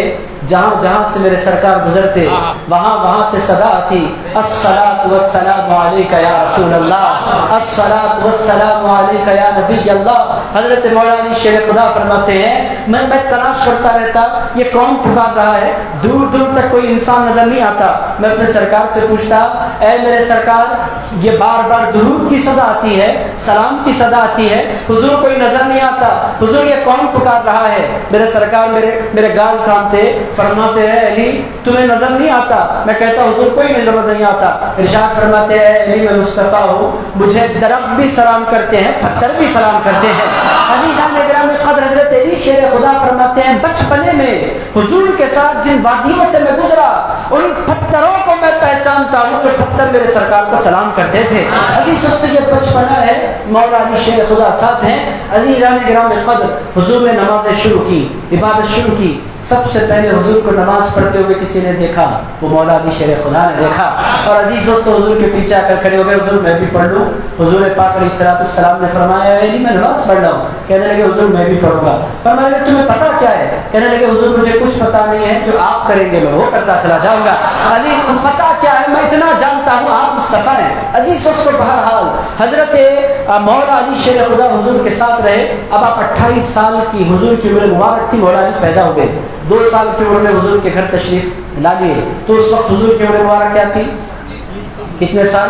جہاں سے میرے سرکار گزرتے وہاں سے صدا آتی الصلاۃ والسلام علیک یا رسول اللہ, الصلاۃ والسلام علیک یا نبی اللہ. حضرت مولا علی شیر خدا فرماتے ہیں میں تلاش کرتا رہتا یہ کون پکار رہا ہے. دور تک کوئی انسان نظر نہیں آتا. میں اپنے سرکار سے پوچھتا اے میرے سرکار یہ بار درود کی صدا آتی ہے, سلام کی صدا آتی ہے, حضور کوئی نظر نہیں آتا, حضور یہ کون پکار رہا ہے. میرے سرکار میرے گال تھامتے فرماتے ہیں علی تمہیں نظر نہیں آتا. میں کہتا حضور کوئی نظر نہیں آتا. ارشاد فرماتے ہیں علی میں مصطفیٰ ہوں, مجھے درخت بھی سلام کرتے ہیں, پتھر بھی سلام کرتے ہیں. عزیزان گرامی قدر حضرت علی شیر خدا فرماتے ہیں بچپنے میں حضور کے ساتھ جن وادیوں سے میں گزرا ان پتھروں کو میں پہچانتا ہوں جو پتھر میرے سرکار کو سلام کرتے تھے. عزیز دوستو یہ بچپنا ہے, مولا علی شیر خدا ساتھ ہیں. عزیزان گرامی قدر حضور نے نمازیں شروع کی, عبادت شروع کی. سب سے پہلے حضور کو نماز پڑھتے ہوئے کسی نے دیکھا, وہ مولا علی شیر خدا نے دیکھا, اور عزیز دوستو حضور کے پیچھے آ کر کھڑے ہو گئے حضور میں بھی پڑھ لوں. حضور پاک علیہ السلام نے فرمایا علی میں نماز پڑھ رہا ہوں. کہنے لگے حضور میں بھی پڑھوں گا. فرمایا تمہیں پتا کیا ہے؟ کہنے لگے حضور مجھے کچھ پتا نہیں ہے, جو آپ کریں گے میں وہ کرتا چلا جاؤں گا. عزیز پتا کیا ہے میں اتنا جانتا ہوں آپ مصطفیٰ ہیں. عزیز دوستو بہرحال حضرت مولا علی شیر خدا حضور کے ساتھ رہے. اب آپ 28 سال کی حضور کی عمر مبارک تھی, مولا علی پیدا ہو گئے. 2 سال کی عمر میں حضور کے گھر تشریف لا لیے. تو اس وقت حضور کی عمر مبارک کیا تھی؟ کتنے سال؟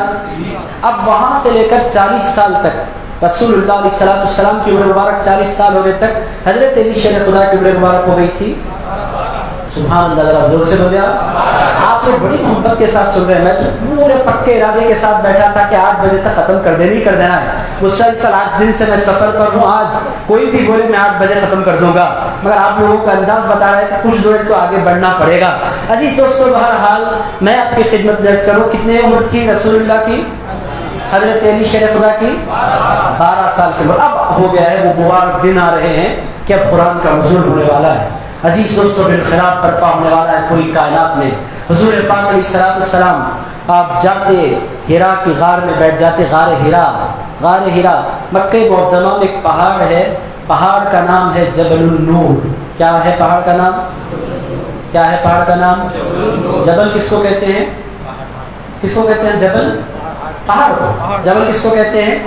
اب وہاں سے لے کر 40 سال تک رسول اللہ علیہ السلام کی عمر مبارک 40 سال ہونے تک حضرت علی شیر خدا کی عمر مبارک ہو گئی تھی. سبحان اللہ, ذرا زور سے بولیا. آپ لوگ بڑی محبت کے ساتھ سن رہے ہیں. میں تو پورے پکے ارادے کے ساتھ بیٹھا تھا کہ 8 بجے تک ختم کر دینا ہے. مسلسل 8 دن سے میں سفر پر ہوں. آج کوئی بھی بولے میں 8 بجے ختم کر دوں گا, مگر آپ لوگوں کا انداز بتا رہا ہے کہ کچھ دور تو آگے بڑھنا پڑے گا. عزیز دوستو بہرحال میں آپ کی خدمت درج کروں. کتنے عمر تھی رسول اللہ کی؟ حضرت علی شیر خدا کی 12 سال کے بعد اب ہو گیا ہے، وہ مبارک دن آ رہے ہیں کہ اب قرآن کا نزول ہونے والا ہے۔ عزیز دوستوں، انقلاب برپا ہونے والا ہے پوری کائنات میں۔ حضور پاک علیہ السلام آپ جاتے ہیرا کی غار میں بیٹھ جاتے، غار ہیرا، غار ہیرا مکہ معظمہ میں ایک پہاڑ ہے، پہاڑ کا نام ہے جبل النور۔ کیا ہے پہاڑ کا نام؟ کیا ہے پہاڑ کا نام؟ جبل کس کو کہتے ہیں؟ کس کو کہتے ہیں جبل؟ پہاڑ کو۔ جبل کس کو کہتے ہیں؟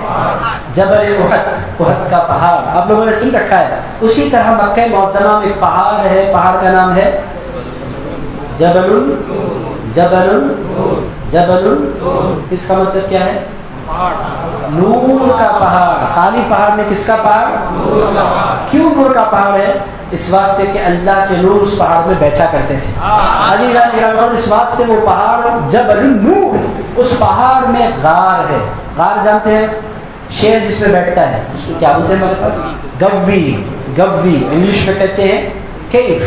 جبل احد، احد کا پہاڑ، آپ لوگوں نے سن رکھا ہے۔ اسی طرح مکہ معظمہ میں ایک پہاڑ ہے، پہاڑ کا نام ہے جبل جبل اس کا مطلب کیا ہے؟ نور کا پہاڑ۔ خالی پہاڑ میں کس کا پہاڑ؟ نور کا پہاڑ۔ کیوں نور کا پہاڑ ہے؟ اس واسطے کہ اللہ کے نور اس پہاڑ میں بیٹھا کرتے تھے۔ اس واسطے وہ پہاڑ جبل النور، اس پہاڑ میں غار ہے۔ غار جانتے ہیں؟ شیر جس میں بیٹھتا ہے اس کو کیا بولتے ہیں ہمارے پاس؟ گوی، گوی انگلش میں کہتے ہیں کیف،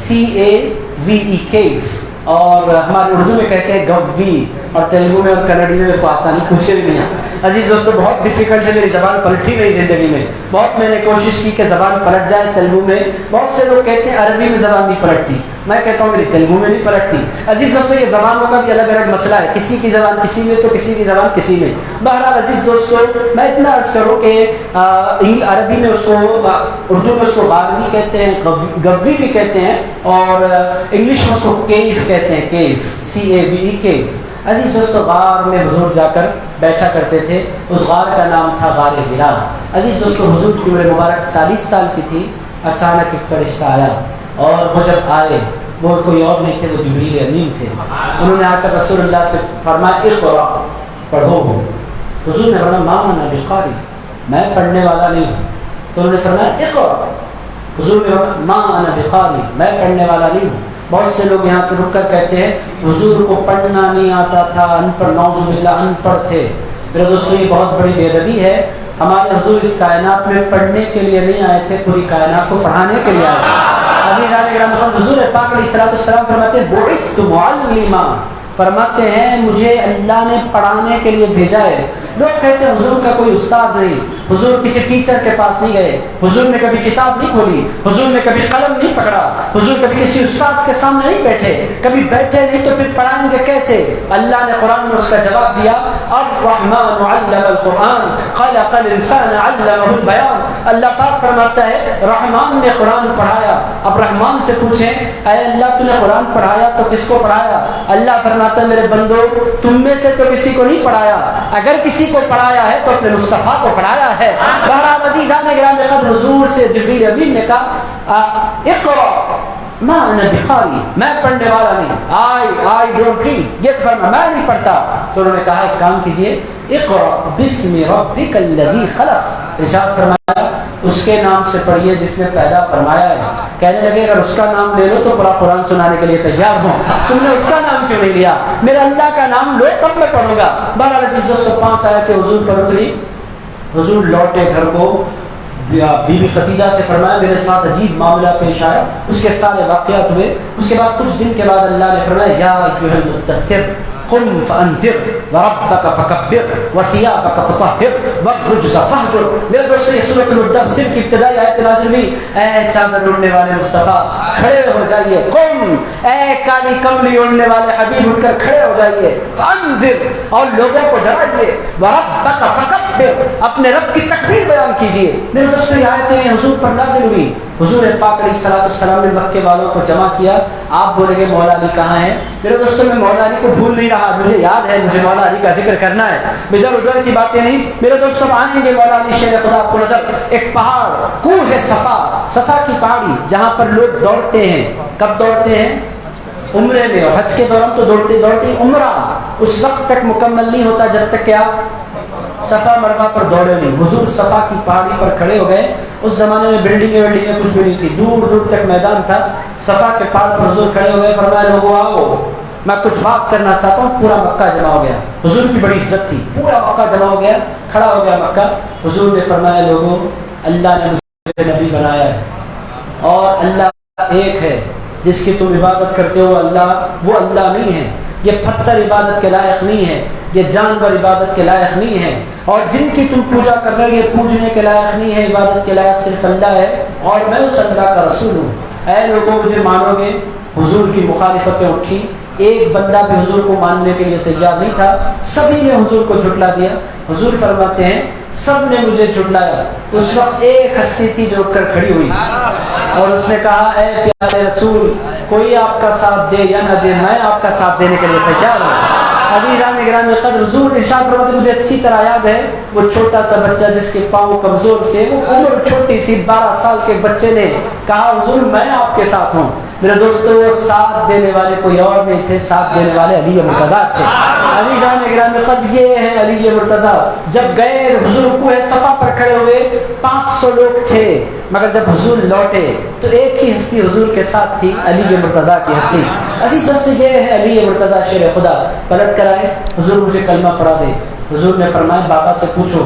CAVE کیف، اور ہمارے اردو میں کہتے ہیں گوی، اور تیلگو میں اور کنڑی میں میرے کو آتا نہیں، پوچھے بھی نہیں۔ عزیز دوستو، بہت ڈیفیکلٹ ہے، میری زبان پلٹی نہیں زندگی میں، بہت میں نے کوشش کی کہ زبان پلٹ جائے تیلگو میں۔ بہت سے لوگ کہتے ہیں عربی میں زبان نہیں پلٹتی، میں کہتا ہوں میری تیلگو میں نہیں پلٹتی۔ عزیز دوستو، یہ زبانوں کا بھی الگ الگ مسئلہ ہے، کسی کی زبان کسی میں تو کسی کی زبان کسی میں۔ بہرحال عزیز دوستو، میں اتنا عرض کروں کہ عربی میں اس کو، اردو میں اس کو غار بھی کہتے ہیں، گوی بھی کہتے ہیں، اور انگلش میں اس کو کیف کہتے ہیں، کیف، CAVE کیف۔ عزیز دوستو، غار میں حضور جا کر بیٹھا کرتے تھے، اس غار کا نام تھا غار ہرا۔ عزیز دوستو، حضور کی عمر مبارک 40 سال کی تھی، اچانک ایک فرشتہ آیا، اور وہ جب آئے وہ کوئی اور نہیں تھے، وہ جبریل امین تھے۔ انہوں نے آ کر رسول اللہ سے فرمایا اقرا، پڑھو۔ حضور نے فرمایا ما انا بقاری، میں پڑھنے والا نہیں ہوں۔ تو انہوں نے فرمایا اقرا، حضور نے فرمایا ما انا بقاری، میں پڑھنے والا نہیں ہوں۔ بہت سے لوگ یہاں پہ رک کر کہتے ہیں حضور کو پڑھنا نہیں آتا تھا، ان پڑھ، نعوذ باللہ ان پڑھ تھے۔ میرے دوستو، یہ بہت بڑی بے ادبی ہے۔ ہمارے حضور اس کائنات میں پڑھنے کے لیے نہیں آئے تھے، پوری کائنات کو پڑھانے کے لیے آئے تھے۔ عزیزان کرام، حضور پاک علیہ السلام فرماتے ہیں بعثت معلما، فرماتے ہیں مجھے اللہ نے پڑھانے کے لیے بھیجا ہے۔ لوگ کہتے ہیں حضور کا کوئی استاد نہیں، حضور کسی ٹیچر کے پاس نہیں گئے، حضور نے کبھی کتاب نہیں کھولی، حضور نے کبھی قلم نہیں پکڑا، حضور کبھی کسی استاد کے سامنے نہیں بیٹھے، کبھی بیٹھے نہیں تو پھر پڑھائیں گے کیسے؟ اللہ نے قرآن میں اس کا جواب دیا، الرحمن علم القرآن خلق الانسان علمہ البیان۔ اللہ پاک فرماتا ہے رحمان نے قرآن پڑھایا۔ اب رحمان سے پوچھیں اے اللہ تو نے قرآن پڑھایا تو کس کو پڑھایا؟ اللہ فرماتا ہے میرے بندو تم میں سے تو کسی کو نہیں پڑھایا، اگر کسی کو پڑھایا ہے تو اپنے مصطفیٰ کو پڑھایا ہے۔ بہرحال عزیزان گرامی قدر، حضور سے جبریل امین نے کہا اقرا ما انا بقاری، میں پڑھنے والا نہیں، آئی ڈونٹ ریڈ، یہ فرما میں نہیں پڑھتا۔ تو انہوں نے کہا ایک کام کیجئے، اقرا بسم ربک الذی خلق، ارشاد فرمایا اس کے نام سے پڑھیے جس نے پیدا فرمایا ہے۔ کہنے لگے اگر اس کا نام لے لو تو پورا قرآن سنانے کے لیے تیار ہوں، تم نے اس کا نام کیوں نہیں لیا؟ میرا اللہ کا نام لو تب میں پڑھوں گا۔ بہرحال عزیز دوستو، 5 آیتیں حضور پر اتری، حضور لوٹے گھر کو، بی بی خدیجہ سے فرمایا میرے ساتھ عجیب معاملہ پیش آیا، اس کے سارے واقعات ہوئے۔ اس کے بعد کچھ دن کے بعد اللہ نے فرمایا یا ایھا المدثر قم فانذر وربک فکبر وثیابک فطہر والرجز فاہجر۔ میرے دوستو، یہ سورۃ المدثر کی ابتدائی آیت نازل ہوئی، اے چادر اڑنے والے مصطفیٰ کھڑے ہو جائیے، قم، اے کالی کملی اڑنے والے حبیب اٹھ کر کھڑے ہو جائیے، فانذر، اور لوگوں کو ڈرائیے، وربک فکبر، اپنے رب کی تکبیر بیان کیجیے۔ میرے دوستو، یہ آیتیں حضور پر نازل ہوئی۔ حضور پاک علیہ السلام نے مکے والوں کو جمع کیا۔ آپ بولیں گے مولا علی کہاں ہے؟ میرے دوستوں، میں مولا علی کو بھول نہیں رہا، مجھے یاد ہے، مجھے مولا علی کا ذکر کرنا ہے، ادھر ادھر کی باتیں نہیں۔ میرے دوستوں، آئیں گے مولا علی شیر خدا کو نظر، ایک پہاڑ کوہ ہے صفا، صفا کی پہاڑی جہاں پر لوگ دوڑتے ہیں۔ کب دوڑتے ہیں؟ عمرے میں، اور حج کے دوران تو دوڑتے دوڑتے عمرہ اس وقت تک مکمل نہیں ہوتا جب تک کہ آپ صفا مروا پر دوڑے نہیں۔ حضور صفا کی پہاڑی پر کھڑے ہو گئے۔ اس زمانے میں بلڈنگیں کچھ بھی نہیں تھی، دور دور تک میدان تھا۔ صفا کے پہاڑ پر حضور کھڑے ہو گئے، فرمایا لوگوں آؤ میں کچھ بات کرنا چاہتا ہوں۔ پورا مکہ جمع ہو گیا، حضور کی بڑی عزت تھی، پورا مکہ جمع ہو گیا، کھڑا ہو گیا مکہ۔ حضور نے فرمایا لوگوں اللہ نے مجھے نبی بنایا ہے، اور اللہ ایک ہے، جس کی تم عبادت کرتے ہو اللہ وہ اللہ نہیں ہے۔ یہ پتھر عبادت کے لائق نہیں ہے، یہ جانور عبادت کے لائق نہیں ہے، اور جن کی تم پوجا کر رہے ہو یہ پوجنے کے لائق نہیں ہے، عبادت کے لائق صرف اللہ ہے، اور میں اس اللہ کا رسول ہوں۔ اے لوگوں مجھے مانو گے؟ حضور کی مخالفتیں اٹھی، ایک بندہ بھی حضور کو ماننے کے لیے تیار نہیں تھا، سبھی نے حضور کو جھٹلا دیا۔ حضور فرماتے ہیں سب نے مجھے جھٹلایا۔ اس وقت ایک ہستی تھی جو اٹھ کر کھڑی ہوئی اور اس نے کہا اے پیارے رسول، کوئی آپ کا ساتھ دے یا نہ دے، میں آپ کا ساتھ دینے کے لیے تیار ہوں۔ عزیزان گرامی قدر، حضور ارشاد فرماتے ہیں مجھے اچھی طرح یاد ہے وہ چھوٹا سا بچہ جس کے پاؤں کمزور سے، وہ عمر چھوٹی سی 12 سال کے بچے نے کہا حضور میں آپ کے ساتھ ہوں۔ میرے دوستو ساتھ دینے والے کوئی اور نہیں تھے، ساتھ دینے والے علی مرتضیٰ تھے۔ عزیزان گرامی قدر یہ ہے علی مرتضیٰ۔ جب گئے حضور رکوع صفا پر کھڑے ہوئے 500 لوگ تھے، مگر جب حضور لوٹے تو ایک ہی ہستی حضور کے ساتھ تھی، علی مرتضیٰ کی ہستی۔ عزیز دوستو یہ ہے علی مرتضیٰ شیر خدا۔ پلٹ کر آئے حضور مجھے کلمہ پڑھا دے۔ حضور نے فرمایا بابا سے پوچھو،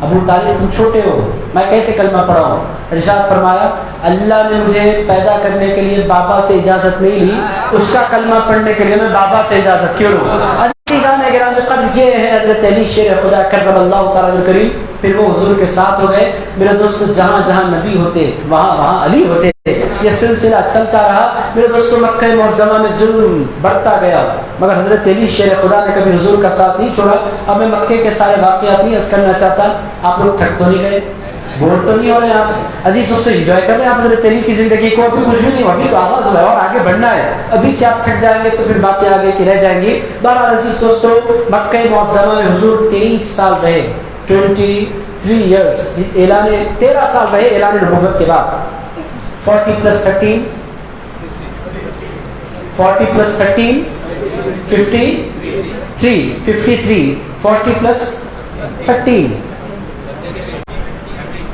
ابو طالب تم چھوٹے ہو، میں کیسے کلمہ پڑھاؤں؟ ارشاد فرمایا اللہ نے مجھے پیدا کرنے کے لیے بابا سے اجازت نہیں لی، اس کا کلمہ پڑھنے کے لیے میں بابا سے اجازت کیوں لوں؟ عزیزان گرامی قدر یہ ہے حضرت علی شیر خدا کرم اللہ تعالی الکریم۔ پھر وہ حضور کے ساتھ ہو گئے۔ میرے دوستو جہاں جہاں نبی ہوتے وہاں وہاں علی ہوتے، یہ سلسلہ چلتا رہا۔ میرے دوستو مکہ معظمہ میں ظلم بڑھتا گیا، مگر حضرت علی شیر خدا نے کبھی حضور کا ساتھ نہیں چھوڑا۔ اب میں مکے کے سارے واقعات نہیں عرض کرنا چاہتا، آپ لوگ تھک تو نہیں گئے، بور تو نہیں ہو رہے ہیں آپ؟ عزیز دوستو انجوائے کر رہے ہیں آپ حضرت علی کی زندگی کو؟ ابھی کچھ بھی نہیں ہوا، ابھی تو آغاز ہوا ہے اور آگے بڑھنا ہے۔ ابھی سے آپ تھک جائیں گے تو پھر باتیں آگے کی رہ جائیں گی۔ بہرحال عزیز دوستو مکہ معظمہ میں حضور 23 سال رہے، 23 ایئرس، اعلان 13 سال رہے اعلان نبوت کے بعد۔ 40 + 13 40 + 13 53 53 40 + 13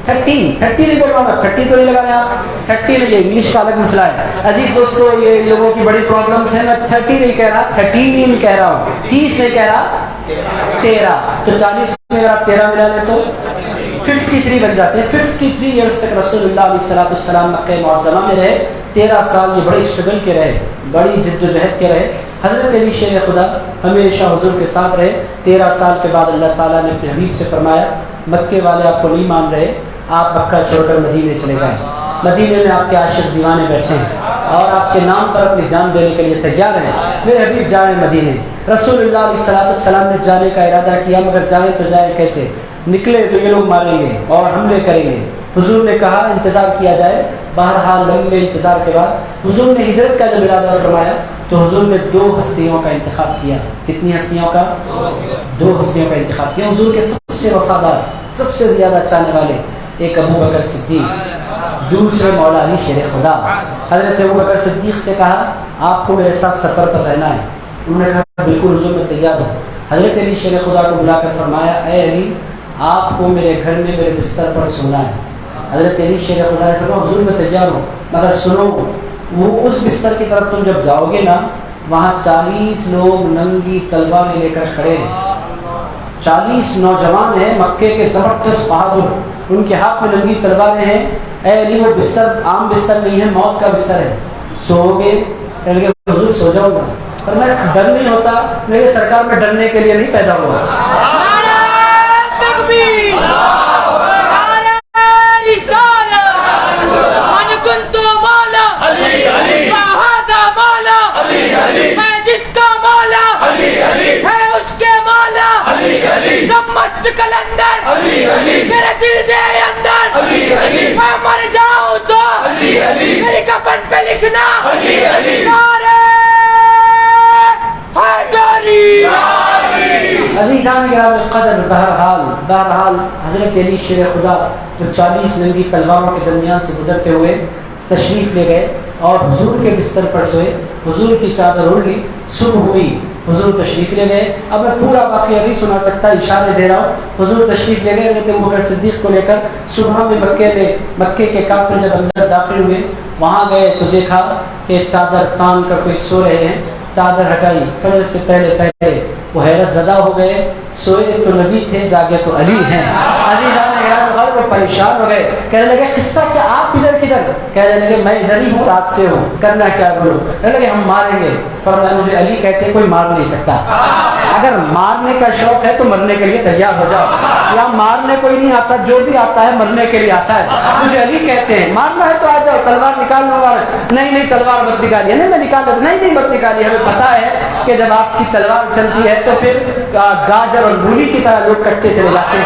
30 نہیں بول رہا ہوں، 30 تو نہیں لگا رہے آپ، 30 نہیں، یہ انگلش کا الگ مسئلہ ہے۔ عزیز دوستو یہ لوگوں کی بڑی پرابلمس ہیں، میں 30 نہیں کہہ رہا، 13 کہہ رہا ہوں، 30 نہیں کہہ رہا، 13 تو 40 میں اگر آپ 13 ملا لیں تو 53 بن جاتے ہیں۔ 53 ایئرس تک رسول اللہ علیہ السلام مکہ معظمہ میں رہے۔ 13 سال یہ بڑے اسٹرگل کے رہے، بڑی جد و جہد کے رہے۔ حضرت علی شیر خدا ہمیشہ حضور کے ساتھ رہے۔ 13 سال کے بعد اللہ تعالیٰ نے اپنے حبیب سے فرمایا مکے والے آپ کو نہیں مان رہے، آپ مکہ چھوڑ کر مدینے چلے جائیں۔ مدینے میں آپ کے عاشق دیوانے بیٹھے ہیں اور آپ کے نام پر اپنی جان دینے کے لیے تیار ہیں۔ میرے حبیب جائیں مدینے۔ رسول اللہ علیہ السلام نے جانے کا ارادہ کیا، مگر جائیں تو جائیں کیسے؟ نکلے تو یہ لوگ ماریں گے اور حملے کریں گے۔ حضور نے کہا انتظار کیا جائے۔ بہرحال لمبے انتظار کے بعد حضور نے ہجرت کا جب ارادہ فرمایا تو حضور نے 2 ہستیوں کا انتخاب کیا۔ کتنی ہستیوں کا؟ 2 ہستیوں کا انتخاب کیا۔ حضور کے سب سے وفادار، سب سے زیادہ چاہنے والے، ایک ابو بکر صدیق، دوسرے مولا علی شیر خدا۔ حضرت ابو بکر صدیق سے کہا آپ کو میرے ساتھ سفر پر رہنا ہے۔ انہوں نے کہا بالکل حضور میں تیار ہوں۔ حضرت علی شیر خدا کو بلا کر فرمایا اے علی آپ کو میرے گھر میں میرے بستر پر سونا ہے۔ حضرت علی شیر خدا نے فرمایا حضور میں تیار ہوں، مگر سنو وہ اس بستر کی طرف تم جب جاؤ گے نا وہاں 40 لوگ ننگی تلواریں لے کر کھڑے ہیں، 40 نوجوان ہیں مکے کے زبردست بہادر، ان کے ہاتھ میں ننگی تلواریں ہیں۔ اے علی وہ بستر عام بستر نہیں ہے، موت کا بستر ہے، سو گے؟ حضور سو جاؤ گا، پر میں ڈر نہیں ہوتا، میرے سرکار میں ڈرنے کے لیے نہیں پیدا ہوا۔ کلندر میرے دل دے اندر میں مر جاؤں تو میری کفن پہ لکھنا نعرہ حیدری۔ عزیزان گرامی قدر، بہرحال حضرت علی شیر خدا جو 40 ننگی تلواروں کے درمیان سے گزرتے ہوئے تشریف لے گئے اور حضور کے بستر پر سوئے، حضور کی چادر اوڑھ لی، صبح ہوئی، حضور تشریف لے گئے۔ اب میں پورا واقعہ نہیں سنا سکتا، اشارے دے رہا ہوں۔ حضور تشریف لے گئے حضرت ابوبکر صدیق کو لے کر، صبح میں مکے کے کافر جب اندر داخل ہوئے وہاں گئے تو دیکھا کہ چادر تان کر کوئی سو رہے ہیں۔ چادر ہٹائی، فجر سے پہلے وہ حیرت زدہ ہو گئے، سوئے تو نبی تھے جاگے تو علی ہیں۔ عزیزان بھر وہ پریشان ہو گئے، کہنے لگے قصہ کیا، آپ ادھر کدھر؟ کہنے لگے میں ادھر ہی ہوں، رات سے ہوں، کرنا کیا بولو؟ کہنے لگے ہم ماریں گے۔ فرمایا مجھے علی کہتے کوئی مار نہیں سکتا، اگر مارنے کا شوق ہے تو مرنے کے لیے تیار ہو جاؤ، یا مارنے کوئی نہیں آتا، جو بھی آتا ہے مرنے کے لیے آتا ہے۔ مجھے علی کہتے ہیں مارنا ہے تو آ جاؤ، تلوار نکال لوں گا میں۔ نہیں تلوار مت نکالیے، نہیں میں نکال لیتا، نہیں مت نکالیے، ہمیں پتا ہے کہ جب آپ کی تلوار چلتی ہے تو پھر گاجر اور مولی کی طرح لوگ کٹتے چلے جاتے ہیں۔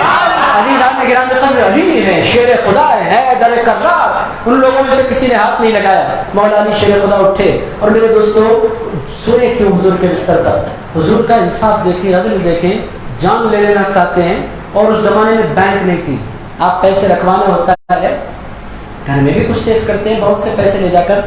علی رام گرامی قدر علی ہیں، شیر خدا ہے، در کرار، ان لوگوں میں سے کسی نے ہاتھ نہیں لگایا۔ مولا علی شیر خدا اٹھے، اور میرے دوستو سوئے کیوں حضور کے بستر پر؟ حضور کا انصاف دیکھیں، عدل دیکھیں، جان لے لینا چاہتے ہیں، اور اس زمانے میں بینک نہیں تھی، آپ پیسے رکھوانا ہوتا ہے، گھر میں بھی کچھ سیو کرتے ہیں، بہت سے پیسے لے جا کر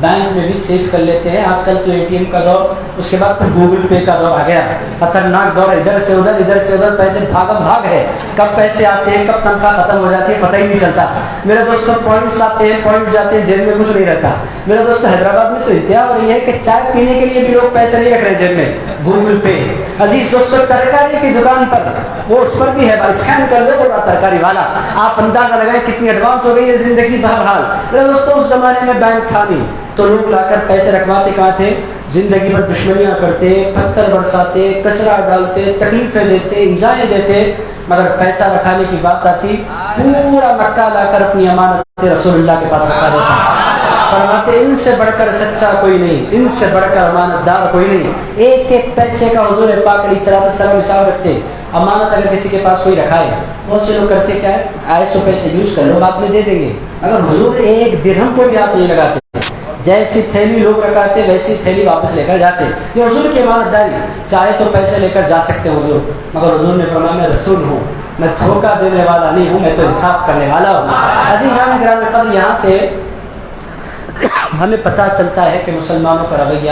بینک میں بھی سیو کر لیتے ہیں۔ آج کل تو اے ٹی ایم کا دور، اس کے بعد پھر گوگل پے کا دور آ گیا، خطرناک دور، ادھر سے ادھر پیسے بھاگم بھاگ ہے، کب پیسے آتے ہیں کب تنخواہ ختم ہو جاتی ہے پتہ ہی نہیں چلتا۔ میرے دوستوں پوائنٹس آتے ہیں، پوائنٹ جاتے ہیں، جیب میں کچھ نہیں رہتا۔ میرے دوست حیدرآباد میں تو انتہا ہو رہی ہے کہ چائے پینے کے لیے بھی لوگ پیسے نہیں رکھ رہے جیب میں، گوگل پے۔ عزیز دوستوں ترکاری کی دکان پر وہ اس پر بھی ہے، اسکین کر لو بولا ترکاری والا، آپ اندازہ لگائیں کتنی ایڈوانس ہو گئی ہے زندگی۔ بہرحال میرے دوستوں اس زمانے میں بینک تھا نہیں، تو لوگ لا کر پیسے رکھواتے کہاں تھے؟ زندگی بھر دشمنیاں کرتے، پتھر برساتے، کچرا ڈالتے، تکلیفیں دیتے، ایذائیں دیتے، مگر پیسہ رکھانے کی بات آتی پورا مکہ لا کر اپنی امانت رسول اللہ کے پاس رکھا دیتا۔ فرماتے ان سے بڑھ کر سچا کوئی نہیں، ان سے بڑھ کر امانت دار کوئی نہیں۔ ایک ایک پیسے کا حضور پاک علیہ الصلوۃ والسلام حساب رکھتے۔ امانت اگر کسی کے پاس کوئی رکھائے، بہت سے لوگ کرتے کیا ہے، آئے سو پیسے یوز کر لو بعد میں دے دیں گے، اگر حضور ایک درہم کو بھی ہاتھ نہیں لگاتے، جیسی تھیلی لوگ رکھاتے ویسی تھیلی واپس لے کر جاتے۔ یہ حضور کی امانت داری، چاہے تو پیسے لے کر جا سکتے ہیں حضور، مگر حضور نے فرمایا میں رسول ہوں، میں دھوکہ دینے والا نہیں ہوں، میں تو انصاف کرنے والا ہوں۔ عزیزان گرامی قدر، یہاں سے ہمیں پتہ چلتا ہے کہ مسلمانوں کا رویہ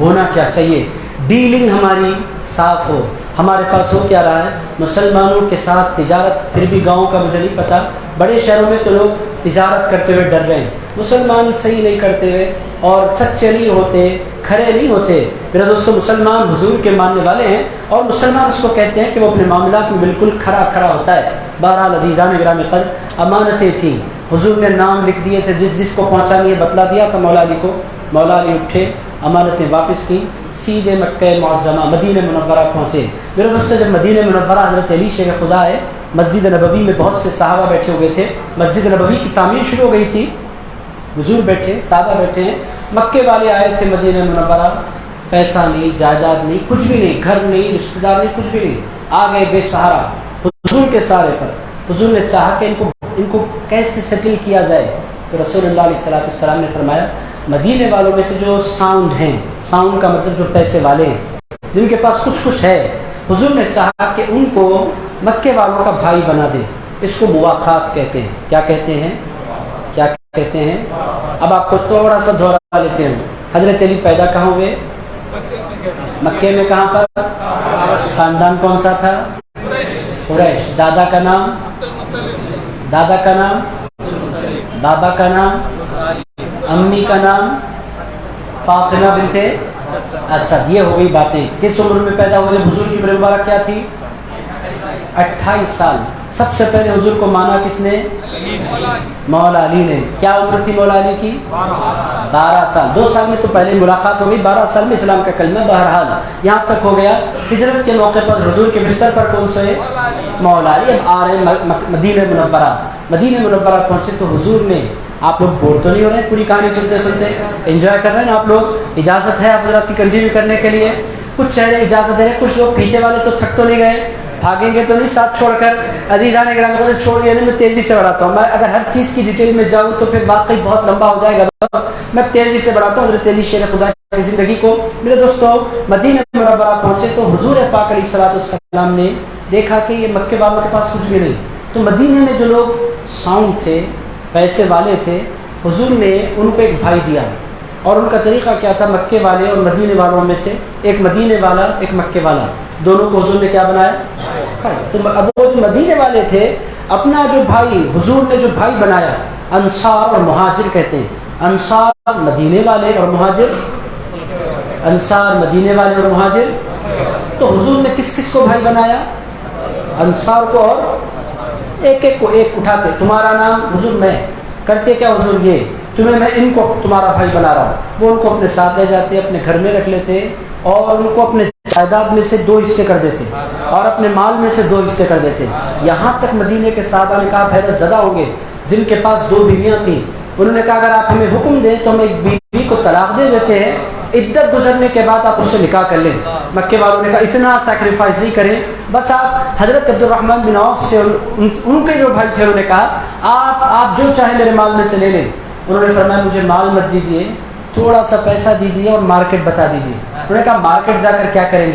ہونا کیا چاہیے، ڈیلنگ ہماری صاف ہو۔ ہمارے پاس ہو کیا رہا ہے؟ مسلمانوں کے ساتھ تجارت، پھر بھی گاؤں کا مجھے نہیں پتا، بڑے شہروں میں تو لوگ تجارت کرتے ہوئے ڈر رہے ہیں، مسلمان صحیح نہیں کرتے ہوئے اور سچے نہیں ہوتے، کھڑے نہیں ہوتے۔ میرے دوستو مسلمان حضور کے ماننے والے ہیں، اور مسلمان اس کو کہتے ہیں کہ وہ اپنے معاملات میں بالکل کھڑا ہوتا ہے۔ بہرحال عزیزان گرامی قدر، امانتیں تھیں، حضور نے نام لکھ دیے تھے، جس کو پہنچانی ہے بتلا دیا تھا مولا علی کو۔ مولا علی اٹھے، امانتیں واپس کی، سیدھے مکہ معظمہ مدینہ منورہ پہنچے۔ میرے دوستو جب مدینہ منورہ، حضرت علی شیر خدا ہے، مسجد نبوی میں بہت سے صحابہ بیٹھے ہوئے تھے، مسجد نبوی کی تعمیر شروع ہو گئی تھی، حضور بیٹھے، صحابہ بیٹھے ہیں، مکے والے آئے تھے مدینہ منورہ، پیسہ نہیں، جائیداد نہیں، کچھ بھی نہیں، گھر نہیں، رشتہ دار نہیں، کچھ بھی نہیں، آ گئے بے سہارا حضور کے سہارے پر۔ حضور نے چاہا کہ ان کو کیسے سیٹل کیا جائے، تو رسول اللہ علیہ السلام نے فرمایا مدینے والوں میں سے جو ساؤنڈ ہیں، ساؤنڈ کا مطلب جو پیسے والے ہیں، جن کے پاس کچھ ہے، حضور نے چاہا کہ ان کو مکے والوں کا بھائی بنا دے۔ اس کو مواخات کہتے ہیں۔ کیا کہتے ہیں؟ کیا کہتے ہیں؟ اب آپ کو تھوڑا سا دہرا لیتے ہیں۔ حضرت علی پیدا کہاں ہوئے؟ مکے میں۔ کہاں پر؟ خاندان کون سا تھا؟ قریش۔ دادا کا نام؟ دادا کا نام؟ بابا کا نام؟ امی کا نام؟ فاطمہ بنت اسد۔ یہ ہو گئی باتیں۔ کس عمر میں پیدا ہوئے؟ حضور کی عمر مبارک کیا تھی؟ 28 سال۔ سب سے پہلے حضور کو مانا کس نے؟ مولا علی نے۔ کیا عمر تھی مولا علی کی؟ 12 سال۔ 2 سال میں تو پہلے ملاقات ہو گئی، 12 سال میں اسلام کا کلمہ۔ بہرحال یہاں تک ہو گیا۔ ہجرت کے موقع پر حضور کے بستر پر کون سے؟ مولا علی۔ اب آ رہے مدینہ منورہ۔ مدینہ منورہ پہنچے تو حضور نے، آپ لوگ بور تو نہیں ہو رہے ہیں؟ پوری کہانی سنتے سنتے انجوائے کر رہے ہیں آپ لوگ؟ اجازت ہے آپ حضرات کی کنٹینیو کرنے کے لیے؟ کچھ چہرے اجازت دے رہے ہیں، کچھ لوگ پیچھے والے تو تھک تو نہیں گئے، بھاگیں گے تو نہیں ساتھ چھوڑ کر؟ عزیزان گرامی قدر چھوڑ گیا نہیں، میں تیزی سے بڑھاتا ہوں۔ میں اگر ہر چیز کی ڈیٹیل میں جاؤں تو پھر واقعی بہت لمبا ہو جائے گا، میں تیزی سے بڑھاتا ہوں حضرت علی شیر خدا کی زندگی کو۔ میرے دوستو مدینہ منورہ پہنچے تو حضور پاک علیہ الصلوۃ والسلام نے دیکھا کہ یہ مکے والوں کے پاس کچھ بھی نہیں، تو مدینے میں جو لوگ ساؤنڈ تھے، پیسے والے تھے، حضور نے ان کو ایک بھائی دیا، اور ان کا طریقہ کیا تھا؟ مکے والے اور مدینے والوں میں سے ایک مدینے والا ایک مکے والا، دونوں کو حضور نے کیا بنایا؟ تو اب وہ جو مدینے والے تھے، اپنا جو بھائی حضور نے جو بھائی بنایا، انصار اور مہاجر کہتے ہیں، انصار مدینے والے اور مہاجر، انصار مدینے والے اور مہاجر۔ تو حضور نے کس کس کو بھائی بنایا؟ انصار کو اور ایک ایک کو ایک اٹھاتے, تمہارا نام حضور میں, کرتے کیا حضور یہ, تمہیں میں ان کو تمہارا بھائی بنا رہا ہوں. وہ ان کو اپنے ساتھ لے جاتے, اپنے گھر میں رکھ لیتے اور ان کو اپنے جائیداد میں سے 2 حصے کر دیتے اور اپنے مال میں سے 2 حصے کر دیتے. یہاں تک مدینے کے صحابہ نے کہا حیرت زدہ ہوں گے جن کے پاس 2 بیویاں تھیں. انہوں نے کہا اگر آپ ہمیں حکم دیں تو ہم ایک بیوی کو طلاق دے دیتے ہیں, عدت گزرنے کے بعد آپ اس سے نکاح کر لیں. مکے والوں نے کہا اتنا سیکریفائز نہیں کریں, بس آپ حضرت عبد الرحمن بن عوف سے ان کے جو بھائی تھے انہوں نے کہا آپ جو چاہیں میرے مال میں سے لے لیں. انہوں نے فرمایا مجھے مال مت دیجیے, تھوڑا سا پیسہ دیجیے اور مارکیٹ بتا دیجیے. انہوں نے کہا مارکیٹ جا کر کیا کریں گے؟